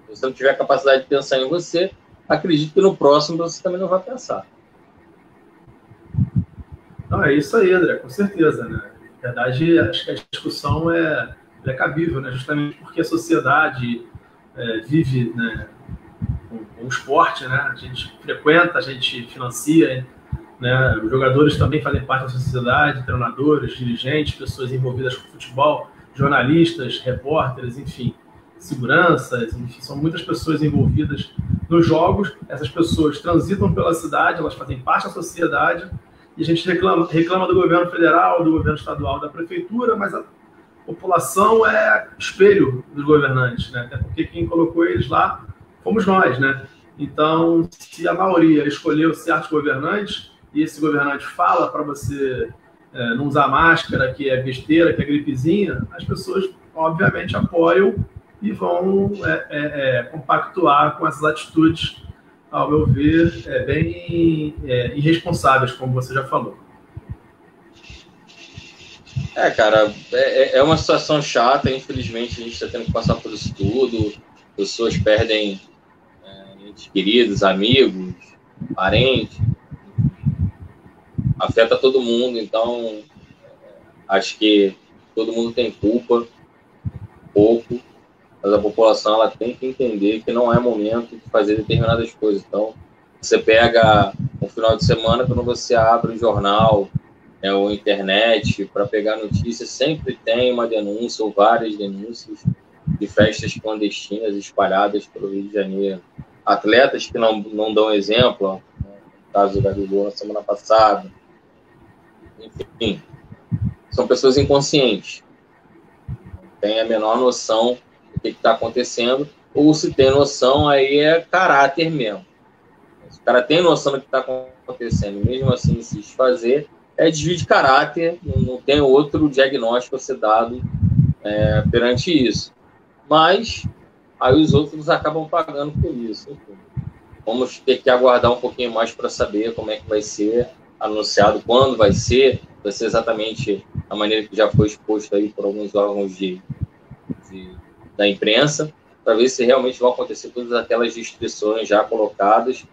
Se você não tiver a capacidade de pensar em você, acredito que no próximo você também não vai pensar. Não, é isso aí, André, com certeza, né? Na verdade, acho que a discussão é cabível, né? Justamente porque a sociedade vive, né, com o esporte, né? A gente frequenta, a gente financia, né? Os jogadores também fazem parte da sociedade, treinadores, dirigentes, pessoas envolvidas com futebol, jornalistas, repórteres, enfim, seguranças, enfim, são muitas pessoas envolvidas nos jogos. Essas pessoas transitam pela cidade, elas fazem parte da sociedade. E a gente reclama do governo federal, do governo estadual, da prefeitura, mas a população é espelho dos governantes, né? Até porque quem colocou eles lá fomos nós, né? Então, se a maioria escolheu certos governantes e esse governante fala para você não usar máscara, que é besteira, que é gripezinha, as pessoas, obviamente, apoiam e vão compactuar com essas atitudes, ao meu ver, bem irresponsáveis, como você já falou. Cara, é uma situação chata, infelizmente a gente está tendo que passar por isso tudo, pessoas perdem entes queridos, amigos, parentes, afeta todo mundo, então acho que todo mundo tem culpa, pouco, mas a população ela tem que entender que não é momento de fazer determinadas coisas. Então, você pega um final de semana, quando você abre o jornal, ou internet, para pegar notícias, sempre tem uma denúncia ou várias denúncias de festas clandestinas espalhadas pelo Rio de Janeiro. Atletas que não dão exemplo, no caso do Gabigol na semana passada. Enfim, são pessoas inconscientes. Não tem a menor noção do que está acontecendo, ou se tem noção, aí é caráter mesmo. Se o cara tem noção do que está acontecendo, mesmo assim se desfazer, é desvio de caráter, não tem outro diagnóstico a ser dado perante isso. Mas aí os outros acabam pagando por isso. Enfim, vamos ter que aguardar um pouquinho mais para saber como é que vai ser anunciado, quando vai ser exatamente a maneira que já foi exposto aí por alguns órgãos da imprensa, para ver se realmente vão acontecer todas aquelas restrições já colocadas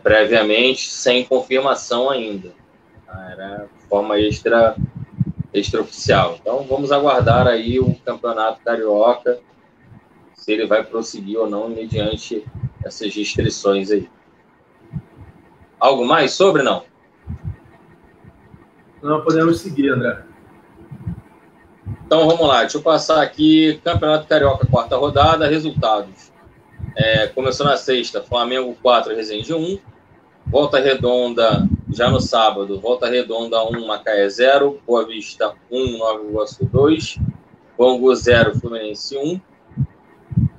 previamente, sem confirmação ainda. Era de forma extraoficial. Então, vamos aguardar aí o Campeonato Carioca, se ele vai prosseguir ou não, mediante essas restrições aí. Algo mais sobre, não? Não, podemos seguir, André. Então, vamos lá. Deixa eu passar aqui. Campeonato Carioca, quarta rodada. Resultados. Começou na sexta. Flamengo 4, Resende 1. Volta Redonda, já no sábado. Volta Redonda 1, Macaé 0. Boa Vista 1, Nova Iguaçu 2. Bangu 0, Fluminense 1.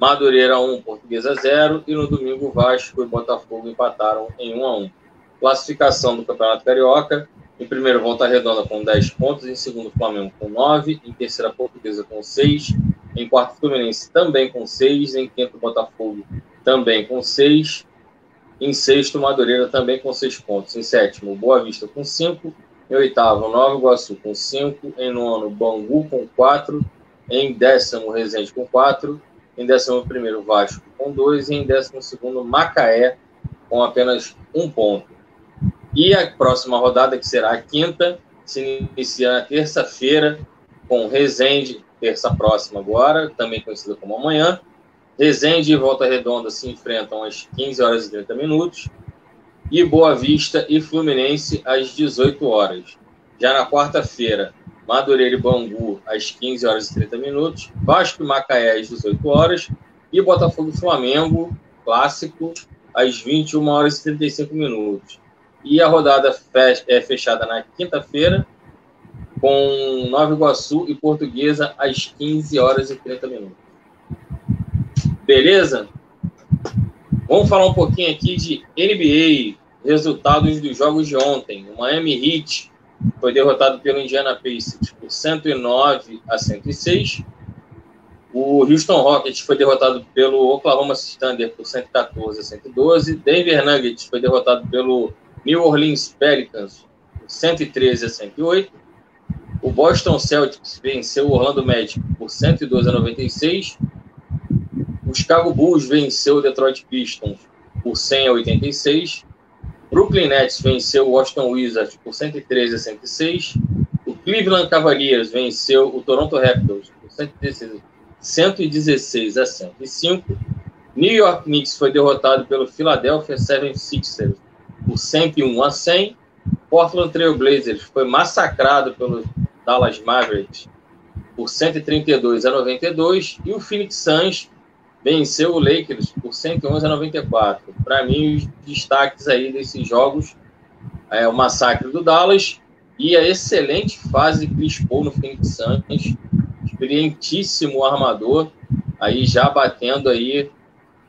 Madureira 1, Portuguesa 0. E no domingo, Vasco e Botafogo empataram em 1-1. Classificação do Campeonato Carioca. Em primeiro, Volta Redonda com 10 pontos. Em segundo, Flamengo com 9. Em terceira, Portuguesa com 6. Em quarto, Fluminense também com 6. Em quinto, Botafogo também com 6. Em sexto, Madureira também com 6 pontos. Em sétimo, Boa Vista com 5. Em oitavo, Nova Iguaçu com 5. Em nono, Bangu com 4. Em décimo, Resende com 4. Em 11º, Vasco com 2. E em 12º, Macaé com apenas 1 ponto. E a próxima rodada, que será a quinta, se inicia na terça-feira, com Resende, terça próxima agora, também conhecida como amanhã. Resende e Volta Redonda se enfrentam às 15 horas e 30 minutos. E Boa Vista e Fluminense às 18 horas. Já na quarta-feira, Madureira e Bangu às 15 horas e 30 minutos. Vasco e Macaé às 18 horas. E Botafogo e Flamengo, clássico, às 21 horas e 35 minutos. E a rodada é fechada na quinta-feira, com Nova Iguaçu e Portuguesa às 15 horas e 30 minutos. Beleza? Vamos falar um pouquinho aqui de NBA, resultados dos jogos de ontem. O Miami Heat foi derrotado pelo Indiana Pacers por 109-106. O Houston Rockets foi derrotado pelo Oklahoma City Thunder por 114-112. Denver Nuggets foi derrotado pelo New Orleans Pelicans por 113-108. O Boston Celtics venceu o Orlando Magic por 112-96. O Chicago Bulls venceu o Detroit Pistons por 100-86. Brooklyn Nets venceu o Washington Wizards por 113-106. O Cleveland Cavaliers venceu o Toronto Raptors por 116-105. New York Knicks foi derrotado pelo Philadelphia 76ers por 101-100. Portland Trail Blazers foi massacrado pelo Dallas Mavericks por 132-92. E o Phoenix Suns venceu o Lakers por 111-94. Para mim, os destaques aí desses jogos é o massacre do Dallas e a excelente fase que Chris Paul no Phoenix Suns, experientíssimo armador, aí já batendo aí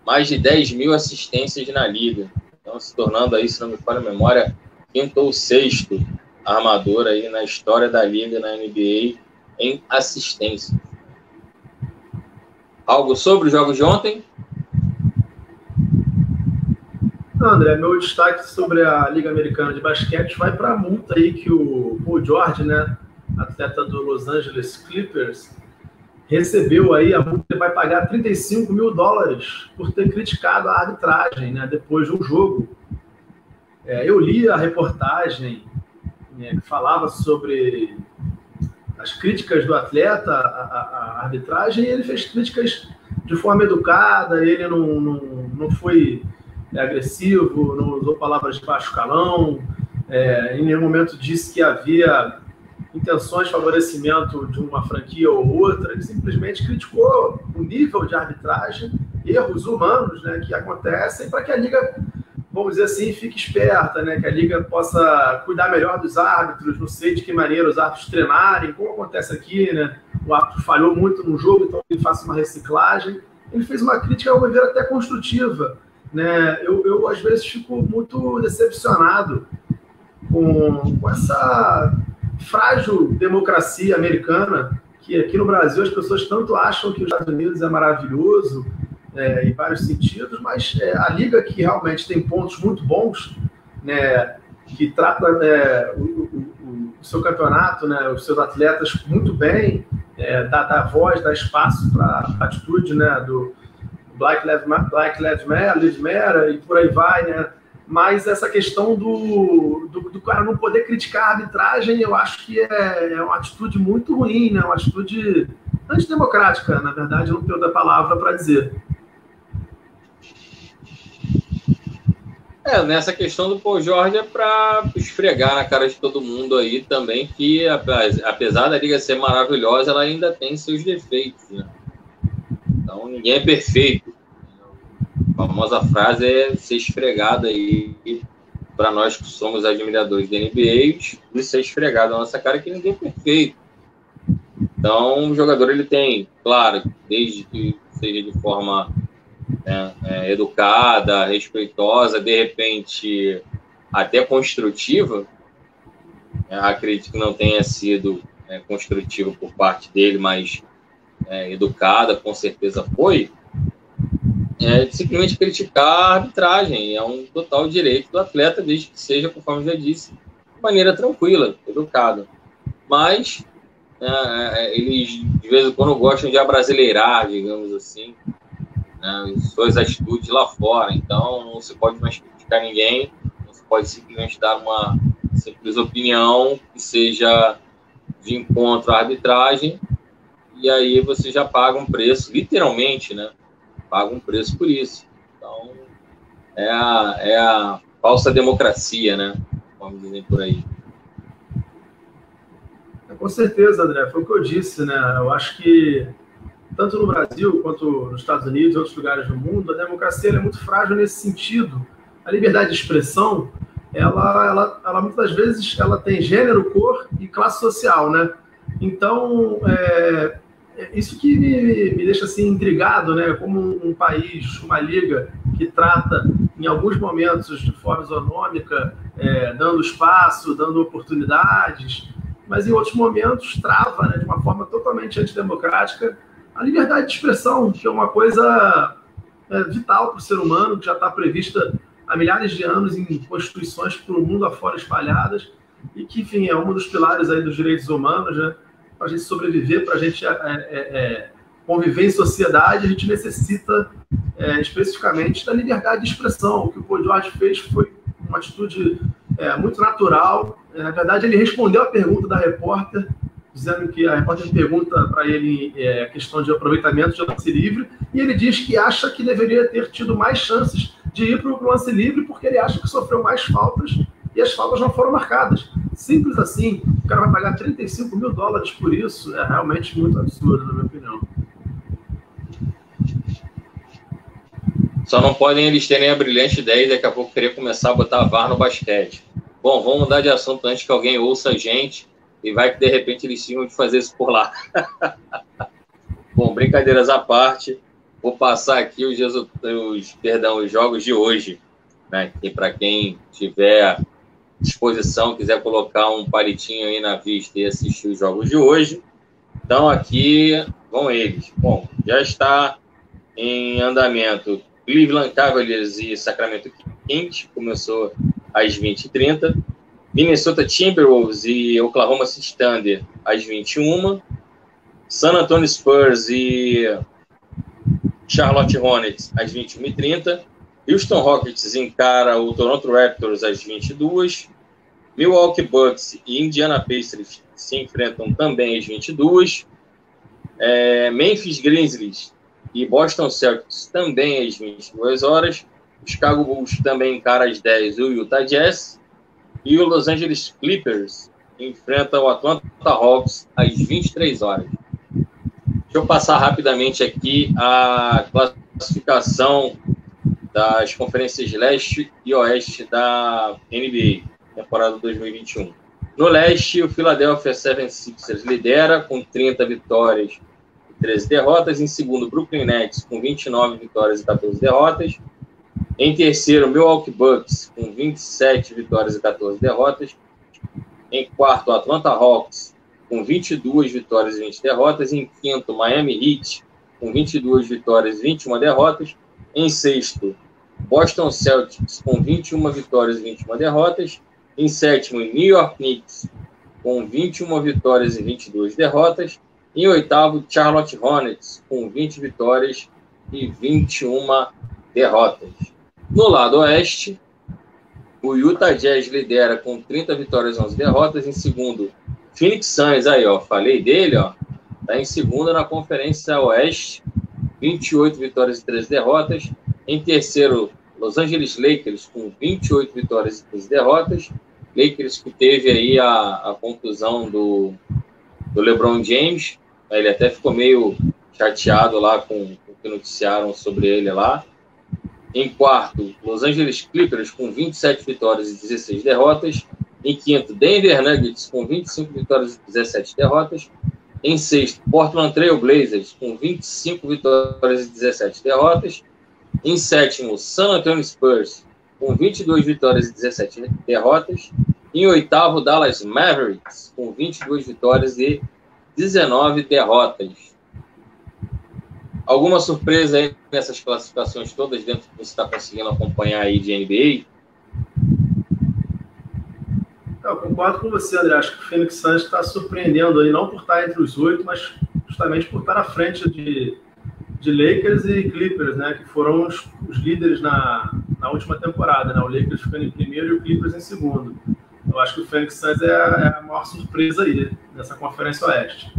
mais de 10 mil assistências na liga. Então, se tornando aí, se não me falha a memória, quinto ou sexto armador aí na história da liga, na NBA, em assistência. Algo sobre os jogos de ontem? André, meu destaque sobre a Liga Americana de Basquete vai para a multa aí que o Paul George, né, atleta do Los Angeles Clippers, recebeu aí. A multa. Ele vai pagar $35 mil por ter criticado a arbitragem, né, depois de um jogo. Eu li a reportagem que falava sobre as críticas do atleta à arbitragem, e ele fez críticas de forma educada, ele não foi agressivo, não usou palavras de baixo calão, em nenhum momento disse que havia intenções de favorecimento de uma franquia ou outra, ele simplesmente criticou o nível de arbitragem, erros humanos, né, que acontecem, para que a Liga, vamos dizer assim, fique esperta, né, que a Liga possa cuidar melhor dos árbitros, não sei de que maneira os árbitros treinarem, como acontece aqui, né, o árbitro falhou muito no jogo, então ele faça uma reciclagem. Ele fez uma crítica, ao meu ver, até construtiva, né? Eu às vezes fico muito decepcionado com essa frágil democracia americana, que aqui no Brasil as pessoas tanto acham que os Estados Unidos é maravilhoso, em vários sentidos, mas a Liga, que realmente tem pontos muito bons, né, que trata o seu campeonato, né, os seus atletas muito bem, dá voz, dá espaço para a atitude, né, do Black Lives Matter e por aí vai, né? Mas essa questão do cara não poder criticar a arbitragem, eu acho que é uma atitude muito ruim, né? Uma atitude antidemocrática, na verdade, eu não tenho outra palavra para dizer. Nessa questão do Paul George é para esfregar na cara de todo mundo aí também que, apesar da Liga ser maravilhosa, ela ainda tem seus defeitos, né? Então, ninguém é perfeito. A famosa frase é ser esfregada aí para nós que somos admiradores da NBA, de ser esfregado na nossa cara que ninguém é perfeito. Então, o jogador, ele tem, claro, desde que seja de forma educada, respeitosa, de repente até construtiva, acredito que não tenha sido construtiva por parte dele, mas educada, com certeza foi, simplesmente criticar a arbitragem. É um total direito do atleta, desde que seja, conforme já disse, de maneira tranquila, educada. Mas eles, de vez em quando, gostam de abrasileirar, digamos assim, suas atitudes lá fora. Então, não se pode mais criticar ninguém, não se pode simplesmente dar uma simples opinião que seja de encontro à arbitragem, e aí você já paga um preço, literalmente, né? Paga um preço por isso. Então, é a falsa democracia, né? Vamos dizer por aí. Com certeza, André, foi o que eu disse, né? Eu acho que tanto no Brasil quanto nos Estados Unidos e outros lugares do mundo, a democracia é muito frágil nesse sentido. A liberdade de expressão, ela muitas vezes ela tem gênero, cor e classe social, né? Então, isso que me deixa assim intrigado, né? Como um país, uma liga que trata em alguns momentos de forma isonômica, dando espaço, dando oportunidades, mas em outros momentos trava, né, de uma forma totalmente antidemocrática, a liberdade de expressão, que é uma coisa vital para o ser humano, que já está prevista há milhares de anos em constituições pelo mundo afora espalhadas, e que, enfim, é um dos pilares aí dos direitos humanos, né? Para a gente sobreviver, para a gente conviver em sociedade, a gente necessita especificamente da liberdade de expressão. O que o Paul George fez foi uma atitude muito natural. Na verdade, ele respondeu a pergunta da repórter, dizendo que a repórter pergunta para ele a questão de aproveitamento de lance livre, e ele diz que acha que deveria ter tido mais chances de ir para o lance livre porque ele acha que sofreu mais faltas e as faltas não foram marcadas. Simples assim. O cara vai pagar $35 mil por isso. É realmente muito absurdo, na minha opinião. Só não podem eles terem a brilhante ideia e daqui a pouco querer começar a botar VAR no basquete. Bom, vamos mudar de assunto antes que alguém ouça a gente e vai que de repente eles tinham de fazer isso por lá. Bom, brincadeiras à parte, vou passar aqui os jogos de hoje, né? E para quem tiver disposição, quiser colocar um palitinho aí na vista e assistir os jogos de hoje. Então aqui vão eles. Bom, já está em andamento Cleveland Cavaliers e Sacramento Kings, começou às 20h30. Minnesota Timberwolves e Oklahoma City Thunder às 21h. San Antonio Spurs e Charlotte Hornets às 21h30. Houston Rockets encara o Toronto Raptors às 22h. Milwaukee Bucks e Indiana Pacers se enfrentam também às 22. Memphis Grizzlies e Boston Celtics também às 22 horas. O Chicago Bulls também encara às 10 o Utah Jazz. E o Los Angeles Clippers enfrenta o Atlanta Hawks às 23 horas. Deixa eu passar rapidamente aqui a classificação das conferências leste e oeste da NBA, temporada 2021. No leste, o Philadelphia 76ers lidera com 30 vitórias e 13 derrotas. Em segundo, o Brooklyn Nets com 29 vitórias e 14 derrotas. Em terceiro, o Milwaukee Bucks com 27 vitórias e 14 derrotas. Em quarto, o Atlanta Hawks com 22 vitórias e 20 derrotas. Em quinto, o Miami Heat com 22 vitórias e 21 derrotas. Em sexto, Boston Celtics com 21 vitórias e 21 derrotas. Em sétimo, New York Knicks com 21 vitórias e 22 derrotas. Em oitavo, Charlotte Hornets com 20 vitórias e 21 derrotas. No lado oeste, o Utah Jazz lidera com 30 vitórias e 11 derrotas. Em segundo, Phoenix Suns, aí ó, falei dele, ó, tá em segundo na Conferência Oeste, 28 vitórias e 13 derrotas. Em terceiro, Los Angeles Lakers com 28 vitórias e 13 derrotas. Lakers que teve aí a conclusão do LeBron James, ele até ficou meio chateado lá com o que noticiaram sobre ele lá. Em quarto, Los Angeles Clippers com 27 vitórias e 16 derrotas. Em quinto, Denver Nuggets com 25 vitórias e 17 derrotas. Em sexto, Portland Trail Blazers com 25 vitórias e 17 derrotas. Em sétimo, San Antonio Spurs com 22 vitórias e 17 derrotas. Em oitavo, Dallas Mavericks com 22 vitórias e 19 derrotas. Alguma surpresa aí nessas classificações todas dentro que você está conseguindo acompanhar aí de NBA? Eu concordo com você, André. Acho que o Phoenix Suns está surpreendendo aí, não por estar entre os 8, mas justamente por estar à frente de Lakers e Clippers, né? Que foram os líderes na última temporada, né? O Lakers ficando em primeiro e o Clippers em segundo. Eu acho que o Phoenix Suns é a maior surpresa aí nessa Conferência Oeste.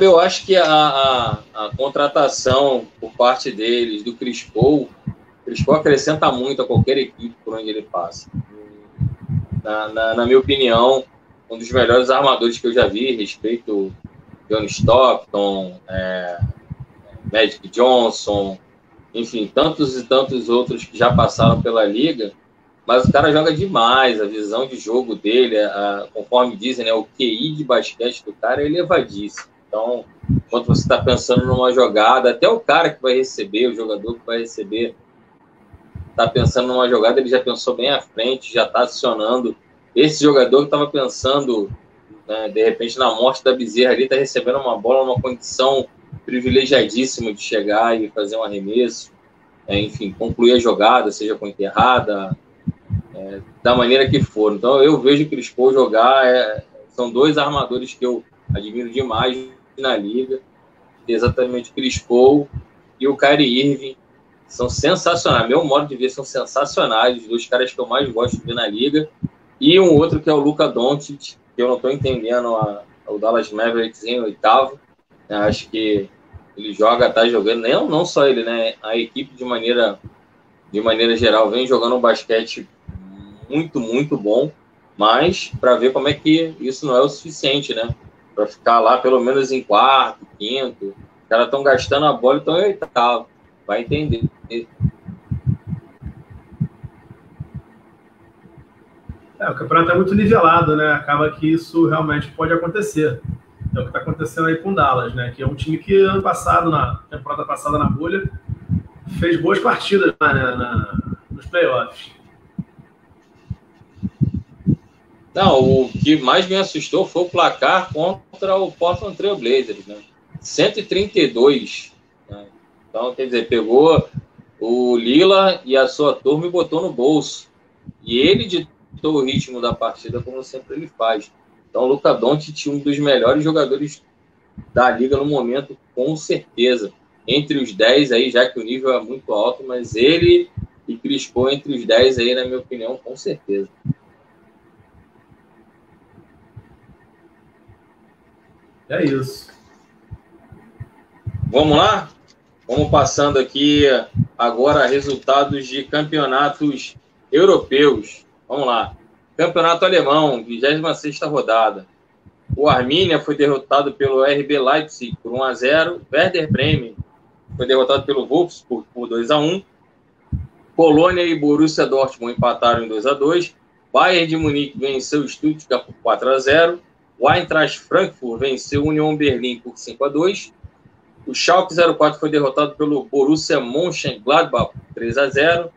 Eu acho que a contratação por parte deles, do Chris Paul acrescenta muito a qualquer equipe por onde ele passa. Na minha opinião, um dos melhores armadores que eu já vi, respeito John Stockton, Magic Johnson, enfim, tantos e tantos outros que já passaram pela liga, mas o cara joga demais, a visão de jogo dele, conforme dizem, né, o QI de basquete do cara é elevadíssimo. Então, enquanto você está pensando numa jogada, até o cara que vai receber, o jogador que vai receber, está pensando numa jogada, ele já pensou bem à frente, já está acionando. Esse jogador que estava pensando, né, de repente, na morte da Bezerra ali, está recebendo uma bola numa condição privilegiadíssima de chegar e fazer um arremesso, enfim, concluir a jogada, seja com enterrada, da maneira que for. Então, eu vejo o Chris Paul jogar, são dois armadores que eu admiro demais na liga, exatamente o Chris Paul e o Kyrie Irving, são sensacionais, meu modo de ver, são sensacionais, os dois caras que eu mais gosto de ver na liga, e um outro que é o Luka Doncic, que eu não estou entendendo o Dallas Mavericks em oitavo, acho que ele tá jogando, não só ele, né, a equipe de maneira geral vem jogando um basquete muito, muito bom, mas para ver como é que isso não é o suficiente, né, para ficar lá pelo menos em quarto, quinto, os caras estão gastando a bola e estão em oitavo, vai entender. O campeonato é muito nivelado, né? Acaba que isso realmente pode acontecer. É o que está acontecendo aí com o Dallas, né? Que é um time que ano passado, na temporada passada na bolha, fez boas partidas nos playoffs. Não, o que mais me assustou foi o placar contra o Portland Trail Blazers, né? 132, né? Então, quer dizer, pegou o Lillard e a sua turma e botou no bolso. E ele ditou o ritmo da partida, como sempre ele faz. Então, o Luka Doncic, um dos melhores jogadores da liga no momento, com certeza. Entre os 10 aí, já que o nível é muito alto, mas ele e crispou entre os 10 aí, na minha opinião, com certeza. É isso. Vamos lá? Vamos passando aqui agora resultados de campeonatos europeus. Vamos lá. Campeonato alemão, 26ª rodada. O Arminia foi derrotado pelo RB Leipzig por 1-0. Werder Bremen foi derrotado pelo Wolfsburg por 2-1. Colônia e Borussia Dortmund empataram em 2-2. Bayern de Munique venceu o Stuttgart por 4-0. O Eintracht Frankfurt venceu o Union Berlin por 5-2. O Schalke 04 foi derrotado pelo Borussia Mönchengladbach por 3-0.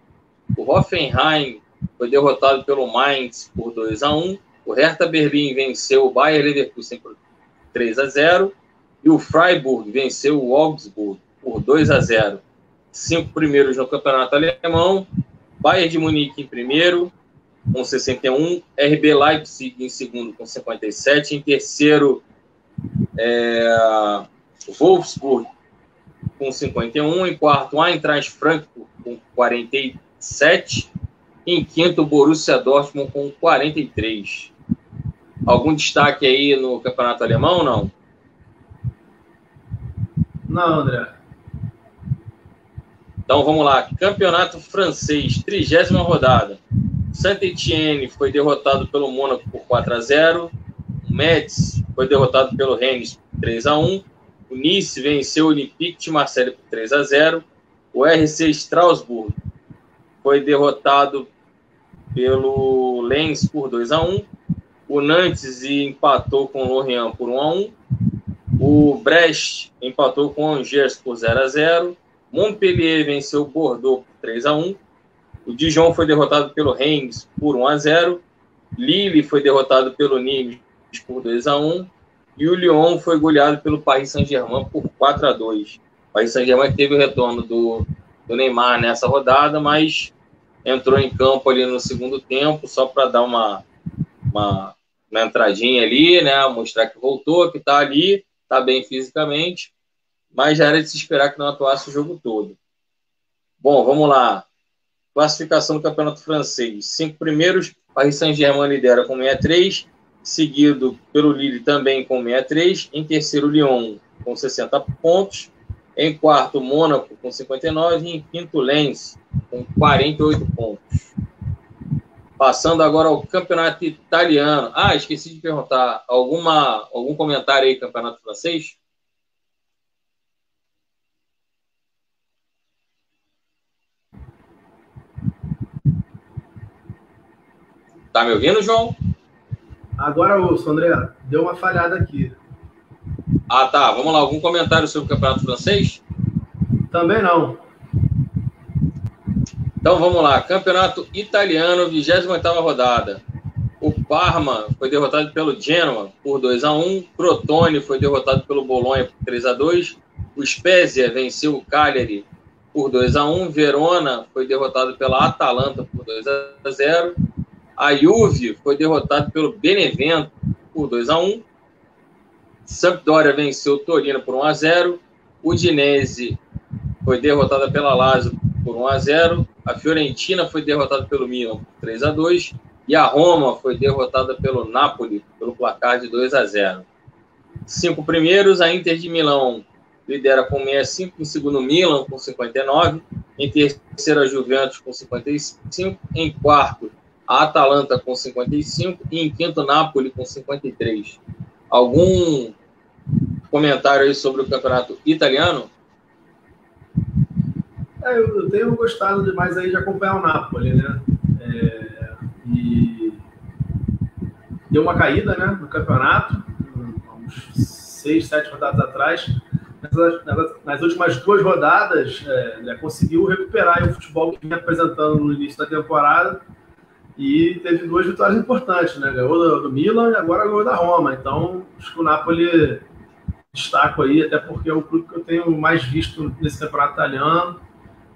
O Hoffenheim foi derrotado pelo Mainz por 2-1. O Hertha Berlim venceu o Bayer Leverkusen por 3-0. E o Freiburg venceu o Augsburg por 2-0. 5 primeiros no campeonato alemão. Bayern de Munique em primeiro, com 61. RB Leipzig em segundo, com 57. Em terceiro, Wolfsburg, com 51. Em quarto, Eintracht Frankfurt, com 47. Em quinto, Borussia Dortmund, com 43. Algum destaque aí no campeonato alemão, não? Não, André. Então vamos lá. Campeonato francês, 30ª rodada. Saint-Étienne foi derrotado pelo Mônaco por 4-0. O Metz foi derrotado pelo Rennes por 3-1. O Nice venceu o Olympique de Marseille por 3-0. O RC Strasbourg foi derrotado pelo Lens por 2-1. O Nantes empatou com o Lorient por 1-1. O Brest empatou com o Angers por 0-0. Montpellier venceu o Bordeaux por 3-1. O Dijon foi derrotado pelo Reims por 1-0. Lille foi derrotado pelo Nimes por 2-1. E o Lyon foi goleado pelo Paris Saint-Germain por 4-2. O Paris Saint-Germain teve o retorno do Neymar nessa rodada, mas entrou em campo ali no segundo tempo, só para dar uma entradinha ali, né? Mostrar que voltou, que está ali, está bem fisicamente, mas já era de se esperar que não atuasse o jogo todo. Bom, vamos lá. Classificação do Campeonato Francês. 5 primeiros, Paris Saint-Germain lidera com 63, seguido pelo Lille também com 63, em terceiro Lyon com 60 pontos, em quarto Mônaco com 59 e em quinto Lens com 48 pontos. Passando agora ao Campeonato Italiano. Ah, esqueci de perguntar, algum comentário aí, Campeonato Francês? Tá me ouvindo, João? Agora ouço, André. Deu uma falhada aqui. Ah, tá. Vamos lá. Algum comentário sobre o Campeonato Francês? Também não. Então vamos lá. Campeonato Italiano, 28ª rodada. O Parma foi derrotado pelo Genoa por 2-1. Crotone foi derrotado pelo Bolonha por 3-2. O Spezia venceu o Cagliari por 2-1. Verona foi derrotado pela Atalanta por 2-0. A Juve foi derrotado pelo Benevento por 2-1. Sampdoria venceu o Torino por 1-0. Udinese foi derrotada pela Lazio por 1-0. A Fiorentina foi derrotada pelo Milan por 3-2. E a Roma foi derrotada pelo Napoli pelo placar de 2-0. 5 primeiros, a Inter de Milão lidera com 65, em segundo Milan com 59, em terceiro a Juventus com 55, em quarto a Atalanta com 55 e em quinto Napoli com 53. Algum comentário aí sobre o campeonato italiano? Eu tenho gostado demais aí de acompanhar o Napoli, né? E deu uma caída, né, no campeonato, uns 6, 7 rodadas atrás. Nas últimas 2 rodadas, conseguiu recuperar aí o futebol que vinha apresentando no início da temporada e teve 2 vitórias importantes, né? Ganhou do Milan e agora ganhou da Roma. Então, acho que o Napoli destaco aí, até porque é o clube que eu tenho mais visto nesse campeonato italiano.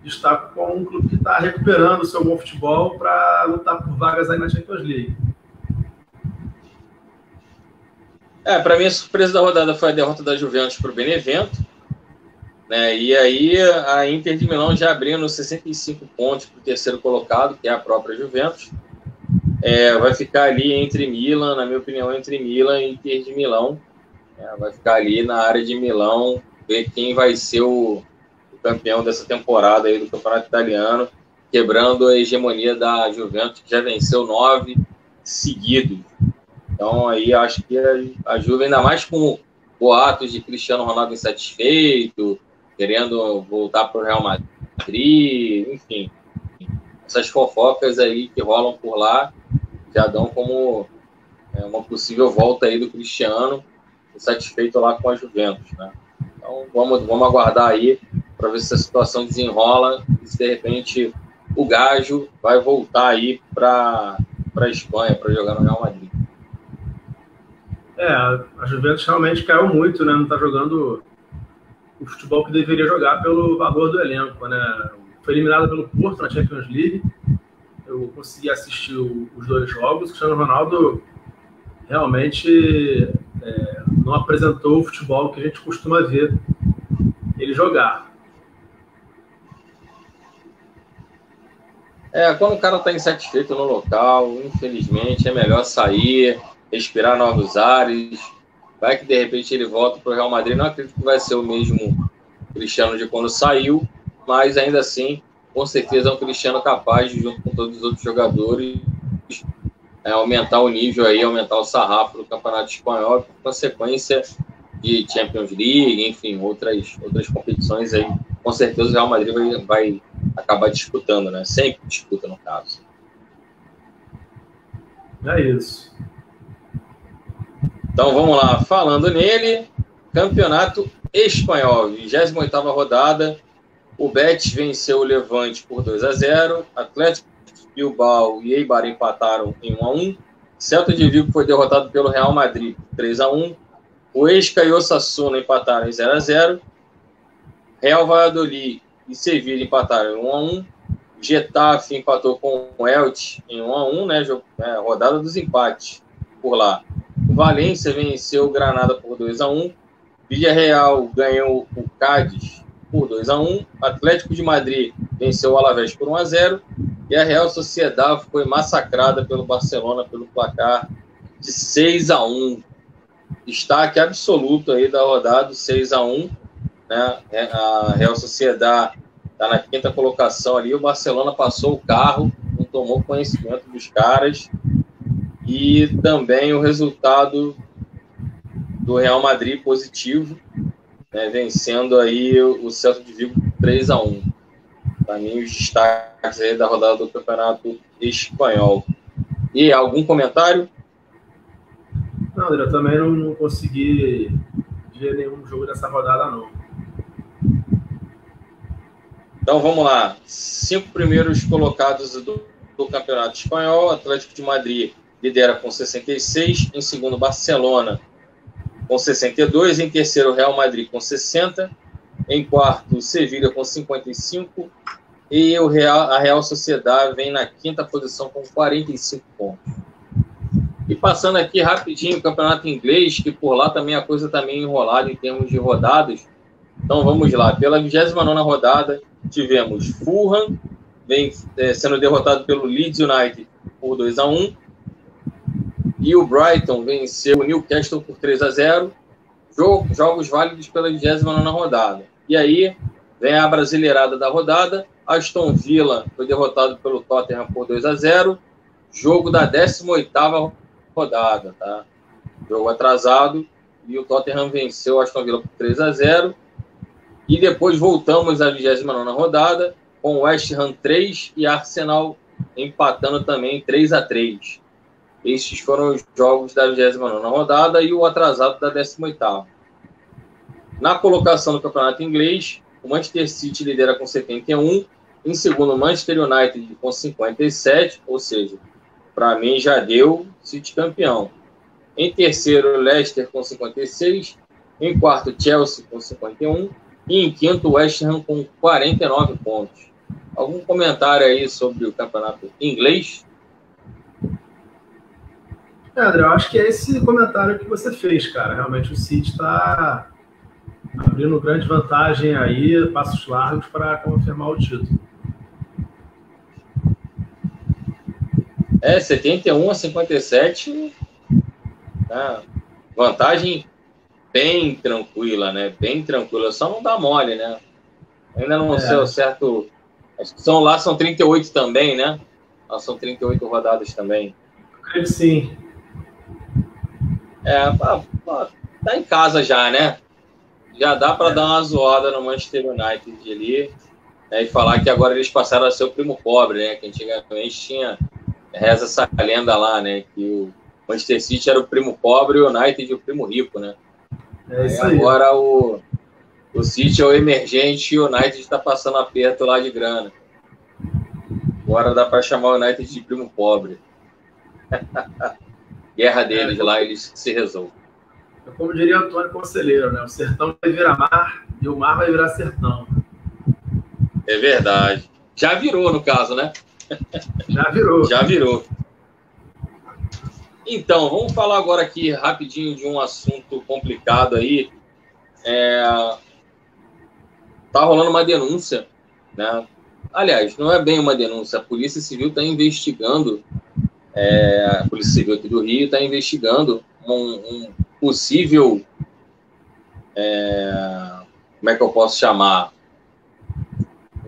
Destaco como um clube que está recuperando o seu bom futebol para lutar por vagas aí na Champions League. Para mim, a surpresa da rodada foi a derrota da Juventus para o Benevento. né? E aí a Inter de Milão já abrindo 65 pontos para o terceiro colocado, que é a própria Juventus. Vai ficar ali entre Milan, na minha opinião, entre Milan e Inter de Milão. Vai ficar ali na área de Milão, ver quem vai ser o campeão dessa temporada aí do Campeonato Italiano, quebrando a hegemonia da Juventus, que já venceu 9 seguidos. Então aí acho que a Juve, ainda mais com boatos de Cristiano Ronaldo insatisfeito, querendo voltar para o Real Madrid, enfim, essas fofocas aí que rolam por lá já dão como uma possível volta aí do Cristiano, insatisfeito lá com a Juventus, né? Então vamos aguardar aí para ver se a situação desenrola e se de repente o Gajo vai voltar aí para a Espanha para jogar no Real Madrid. A Juventus realmente caiu muito, né? Não está jogando o futebol que deveria jogar pelo valor do elenco, né? Foi eliminado pelo Porto na Champions League. Eu consegui assistir os 2 jogos. O Cristiano Ronaldo realmente não apresentou o futebol que a gente costuma ver ele jogar. Quando o cara está insatisfeito no local, infelizmente é melhor sair, respirar novos ares. Vai que de repente ele volta para o Real Madrid. Não acredito que vai ser o mesmo Cristiano de quando saiu, mas ainda assim, com certeza é um Cristiano capaz de, junto com todos os outros jogadores, aumentar o nível aí, aumentar o sarrafo do Campeonato Espanhol, por consequência de Champions League, enfim, outras competições aí. Com certeza o Real Madrid vai acabar disputando, né? Sempre disputa, no caso. É isso. Então vamos lá, falando nele, Campeonato Espanhol, 28ª rodada, o Betis venceu o Levante por 2-0, Atlético Bilbao e Eibar empataram em 1-1, Celta de Vigo foi derrotado pelo Real Madrid por 3-1, o Huesca e Osasuna empataram em 0-0, Real Valladolid e Sevilla empataram em 1-1, Getafe empatou com o Elche em 1-1, né, rodada dos empates por lá. O Valência venceu o Granada por 2-1, Villarreal ganhou o Cádiz por 2-1, Atlético de Madrid venceu o Alavés por 1-0 e a Real Sociedad foi massacrada pelo Barcelona pelo placar de 6-1. Destaque absoluto aí da rodada, 6-1, né? A Real Sociedad está na 5ª colocação ali, o Barcelona passou o carro, não tomou conhecimento dos caras, e também o resultado do Real Madrid positivo, né, vencendo aí o Celta de Vigo 3-1. Para mim, os destaques aí da rodada do Campeonato Espanhol. E algum comentário? Não, eu também não consegui ver nenhum jogo dessa rodada, não. Então vamos lá. 5 primeiros colocados do Campeonato Espanhol. Atlético de Madrid lidera com 66, em segundo Barcelona com 62, em terceiro Real Madrid com 60, em quarto Sevilla com 55 e a Real Sociedad vem na 5ª posição com 45 pontos. E passando aqui rapidinho o Campeonato Inglês, que por lá também a coisa está meio enrolada em termos de rodadas. Então vamos lá, pela 29ª rodada tivemos Fulham sendo derrotado pelo Leeds United por 2-1, e o Brighton venceu o Newcastle por 3-0, jogos válidos pela 29ª rodada. E aí vem a brasileirada da rodada, Aston Villa foi derrotado pelo Tottenham por 2-0, jogo da 18ª rodada, tá? Jogo atrasado, e o Tottenham venceu o Aston Villa por 3-0, e depois voltamos à 29ª rodada, com West Ham 3 e Arsenal empatando também 3-3. Estes foram os jogos da 29ª rodada e o atrasado da 18ª. Na colocação do Campeonato Inglês, o Manchester City lidera com 71, em segundo o Manchester United com 57, ou seja, para mim já deu City campeão. Em terceiro, Leicester com 56, em quarto, Chelsea com 51 e em quinto, West Ham com 49 pontos. Algum comentário aí sobre o Campeonato Inglês? André, eu acho que é esse comentário que você fez, cara. Realmente o City está abrindo grande vantagem aí, passos largos para confirmar o título. 71-57, tá? Vantagem bem tranquila, né? Bem tranquila, só não dá mole, né? Ainda não sei o certo. Acho que são 38 também, né? Lá são 38 rodadas também. Creio que sim. Tá em casa já, né? Já dá para dar uma zoada no Manchester United ali, né? E falar que agora eles passaram a ser o primo pobre, né? Que antigamente reza essa lenda lá, né? Que o Manchester City era o primo pobre e o United o primo rico, né? Isso aí. Agora o City é o emergente e o United está passando aperto lá de grana. Agora dá para chamar o United de primo pobre. Guerra deles lá, eles se resolvem. Como diria Antônio Conselheiro, né? O sertão vai virar mar e o mar vai virar sertão. É verdade. Já virou, no caso, né? Já virou. Então, vamos falar agora aqui rapidinho de um assunto complicado aí. Tá rolando uma denúncia, né? Aliás, não é bem uma denúncia. A Polícia Civil está investigando, a Polícia Civil aqui do Rio está investigando um possível, como é que eu posso chamar?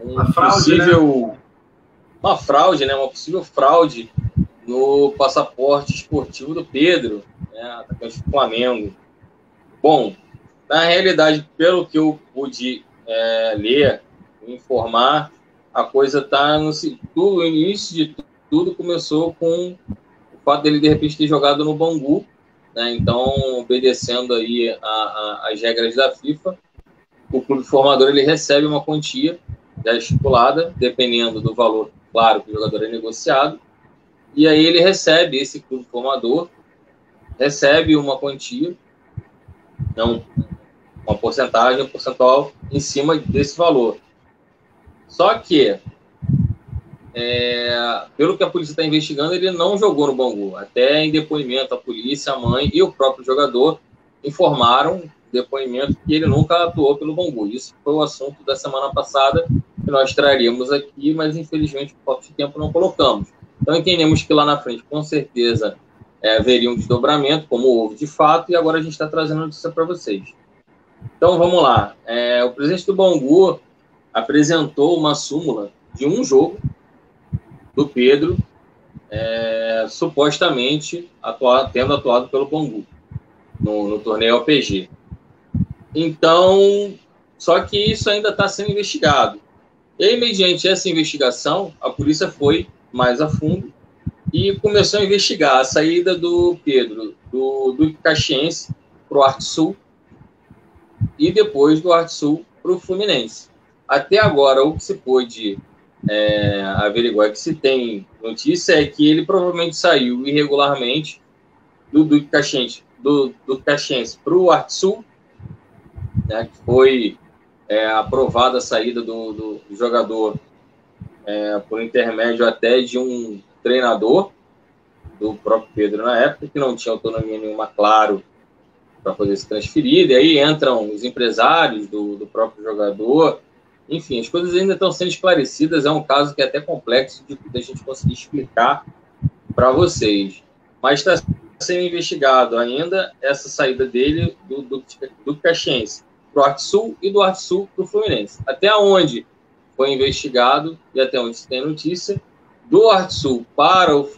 Uma fraude, né? Uma possível fraude no passaporte esportivo do Pedro, né? Atacante do Flamengo. Bom, na realidade, pelo que eu pude ler, informar, a coisa está o início de tudo começou com o fato dele, de repente, ter jogado no Bangu, né? Então, obedecendo aí as regras da FIFA, o clube formador ele recebe uma quantia já estipulada, dependendo do valor, claro, que o jogador é negociado, e aí ele recebe, esse clube formador, recebe uma quantia, não, uma porcentagem, um percentual em cima desse valor. Só que, pelo que a polícia está investigando, ele não jogou no Bangu. Até em depoimento, a polícia, a mãe e o próprio jogador informaram depoimento que ele nunca atuou pelo Bangu. Isso foi o assunto da semana passada que nós traríamos aqui, mas infelizmente por falta de tempo não colocamos. Então entendemos que lá na frente, com certeza, haveria um desdobramento, como houve de fato, e agora a gente está trazendo a notícia para vocês. Então vamos lá. O presidente do Bangu apresentou uma súmula de um jogo do Pedro, supostamente tendo atuado pelo Bangu no torneio OPG. Então, só que isso ainda está sendo investigado. E, mediante essa investigação, a polícia foi mais a fundo e começou a investigar a saída do Pedro do Caxiense para o Arte Sul e depois do Arte Sul para o Fluminense. Até agora, o que se pôde averiguar, que se tem notícia, é que ele provavelmente saiu irregularmente do Caxiense para o Arte Sul, né, que foi aprovada a saída do jogador por intermédio até de um treinador do próprio Pedro na época, que não tinha autonomia nenhuma, claro, para poder se transferir. E aí entram os empresários do próprio jogador. Enfim, as coisas ainda estão sendo esclarecidas. É um caso que é até complexo de a gente conseguir explicar para vocês. Mas está sendo investigado ainda essa saída dele do Caxiense para o Arte Sul e do Arte Sul para o Fluminense. Até onde foi investigado e até onde se tem notícia, do Arte Sul para o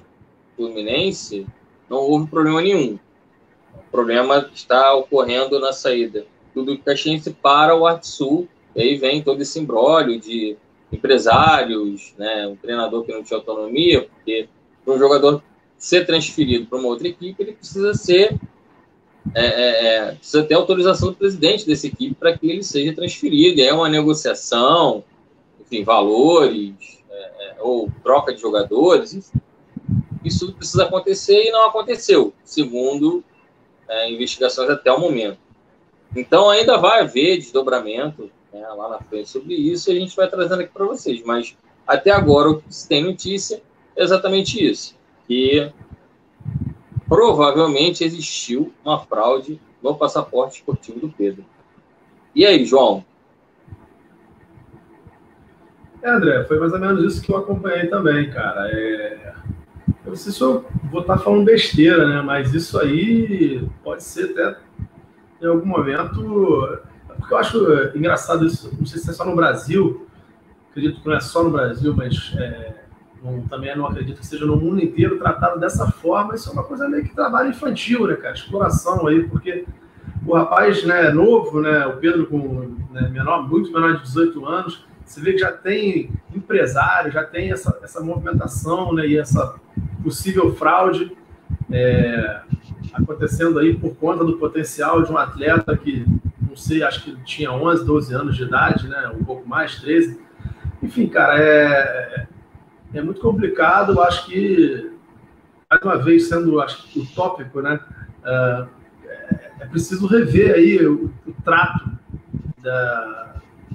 Fluminense não houve problema nenhum. O problema está ocorrendo na saída do Caxiense para o Arte Sul, e aí vem todo esse imbróglio de empresários, né, um treinador que não tinha autonomia, porque para um jogador ser transferido para uma outra equipe, ele precisa precisa ter autorização do presidente dessa equipe para que ele seja transferido. E é uma negociação, enfim, valores, ou troca de jogadores, enfim. Isso tudo precisa acontecer e não aconteceu, segundo investigações até o momento. Então ainda vai haver desdobramento, né, lá na frente sobre isso, e a gente vai trazendo aqui para vocês. Mas até agora o que se tem notícia é exatamente isso, que provavelmente existiu uma fraude no passaporte esportivo do Pedro. E aí, João? André, foi mais ou menos isso que eu acompanhei também, cara. Eu não sei se eu vou estar falando besteira, né? Mas isso aí pode ser até em algum momento. Porque eu acho engraçado isso, não sei se é só no Brasil, acredito que não é só no Brasil, mas também não acredito que seja no mundo inteiro tratado dessa forma. Isso é uma coisa meio que trabalho infantil, né, cara? Exploração aí, porque o rapaz, né, novo, né, o Pedro com muito menor de 18 anos, você vê que já tem empresário, já tem essa movimentação, né, e essa possível fraude acontecendo aí por conta do potencial de um atleta que, não sei, acho que tinha 11, 12 anos de idade, né, um pouco mais, 13. Enfim, cara, é muito complicado. Eu acho que, mais uma vez, sendo acho que utópico, né, é preciso rever aí o trato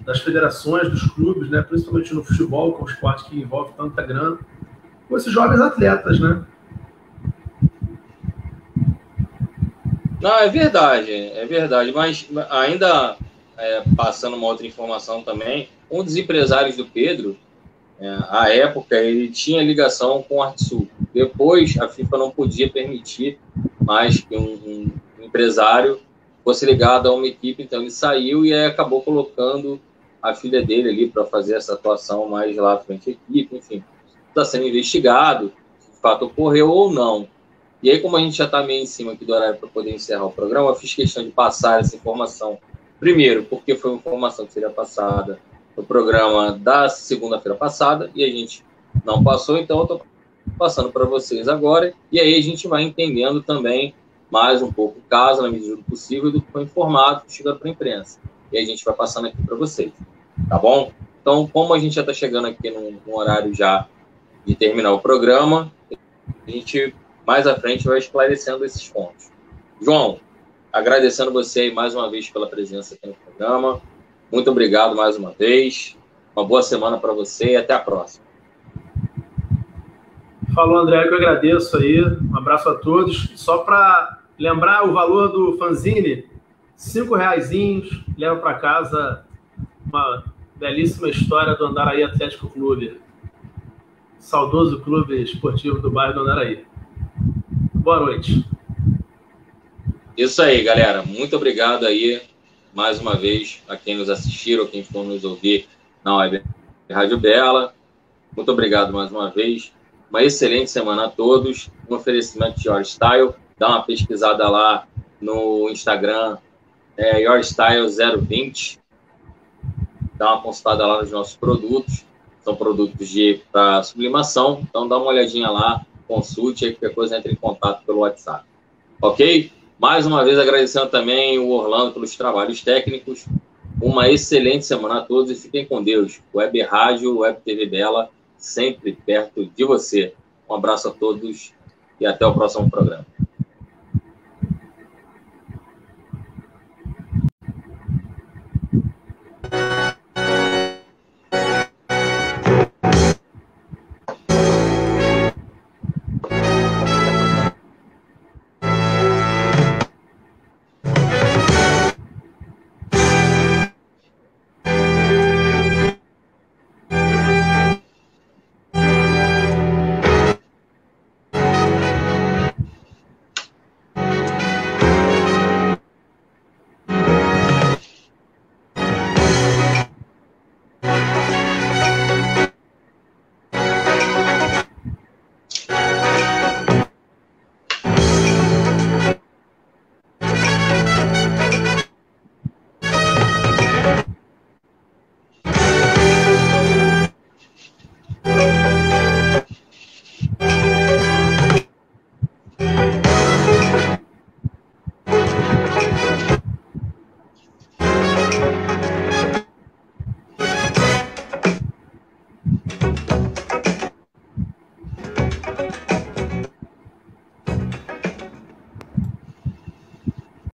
das federações, dos clubes, né, principalmente no futebol, que é um esporte que envolve tanta grana, com esses jovens atletas, né? Não, é verdade, mas ainda passando uma outra informação também, um dos empresários do Pedro, à época, ele tinha ligação com o Artsul. Depois, a FIFA não podia permitir mais que um empresário fosse ligado a uma equipe, então ele saiu e aí acabou colocando a filha dele ali para fazer essa atuação mais lá frente à equipe, enfim. Está sendo investigado se de fato ocorreu ou não. E aí, como a gente já está meio em cima aqui do horário para poder encerrar o programa, eu fiz questão de passar essa informação. Primeiro, porque foi uma informação que seria passada no programa da segunda-feira passada e a gente não passou, então eu estou passando para vocês agora. E aí a gente vai entendendo também mais um pouco o caso, na medida do possível, do que foi informado, chegando para a imprensa. E a gente vai passando aqui para vocês, tá bom? Então, como a gente já está chegando aqui no horário já de terminar o programa, a gente mais à frente vai esclarecendo esses pontos. João, agradecendo você aí mais uma vez pela presença aqui no programa. Muito obrigado mais uma vez. Uma boa semana para você e até a próxima. Falou, André, que eu agradeço aí. Um abraço a todos. Só para lembrar o valor do fanzine, R$5, leva para casa uma belíssima história do Andaraí Atlético Clube. Saudoso clube esportivo do bairro do Andaraí. Boa noite. Isso aí, galera. Muito obrigado aí, mais uma vez, a quem nos assistiram, quem for nos ouvir na web Rádio Bela. Muito obrigado mais uma vez. Uma excelente semana a todos. Um oferecimento de Your Style. Dá uma pesquisada lá no Instagram, Your Style 020. Dá uma consultada lá nos nossos produtos. São produtos para sublimação. Então, dá uma olhadinha lá, consulte, aí qualquer coisa entre em contato pelo WhatsApp. Ok? Mais uma vez, agradecendo também o Orlando pelos trabalhos técnicos. Uma excelente semana a todos e fiquem com Deus. Web Rádio, Web TV Bela, sempre perto de você. Um abraço a todos e até o próximo programa.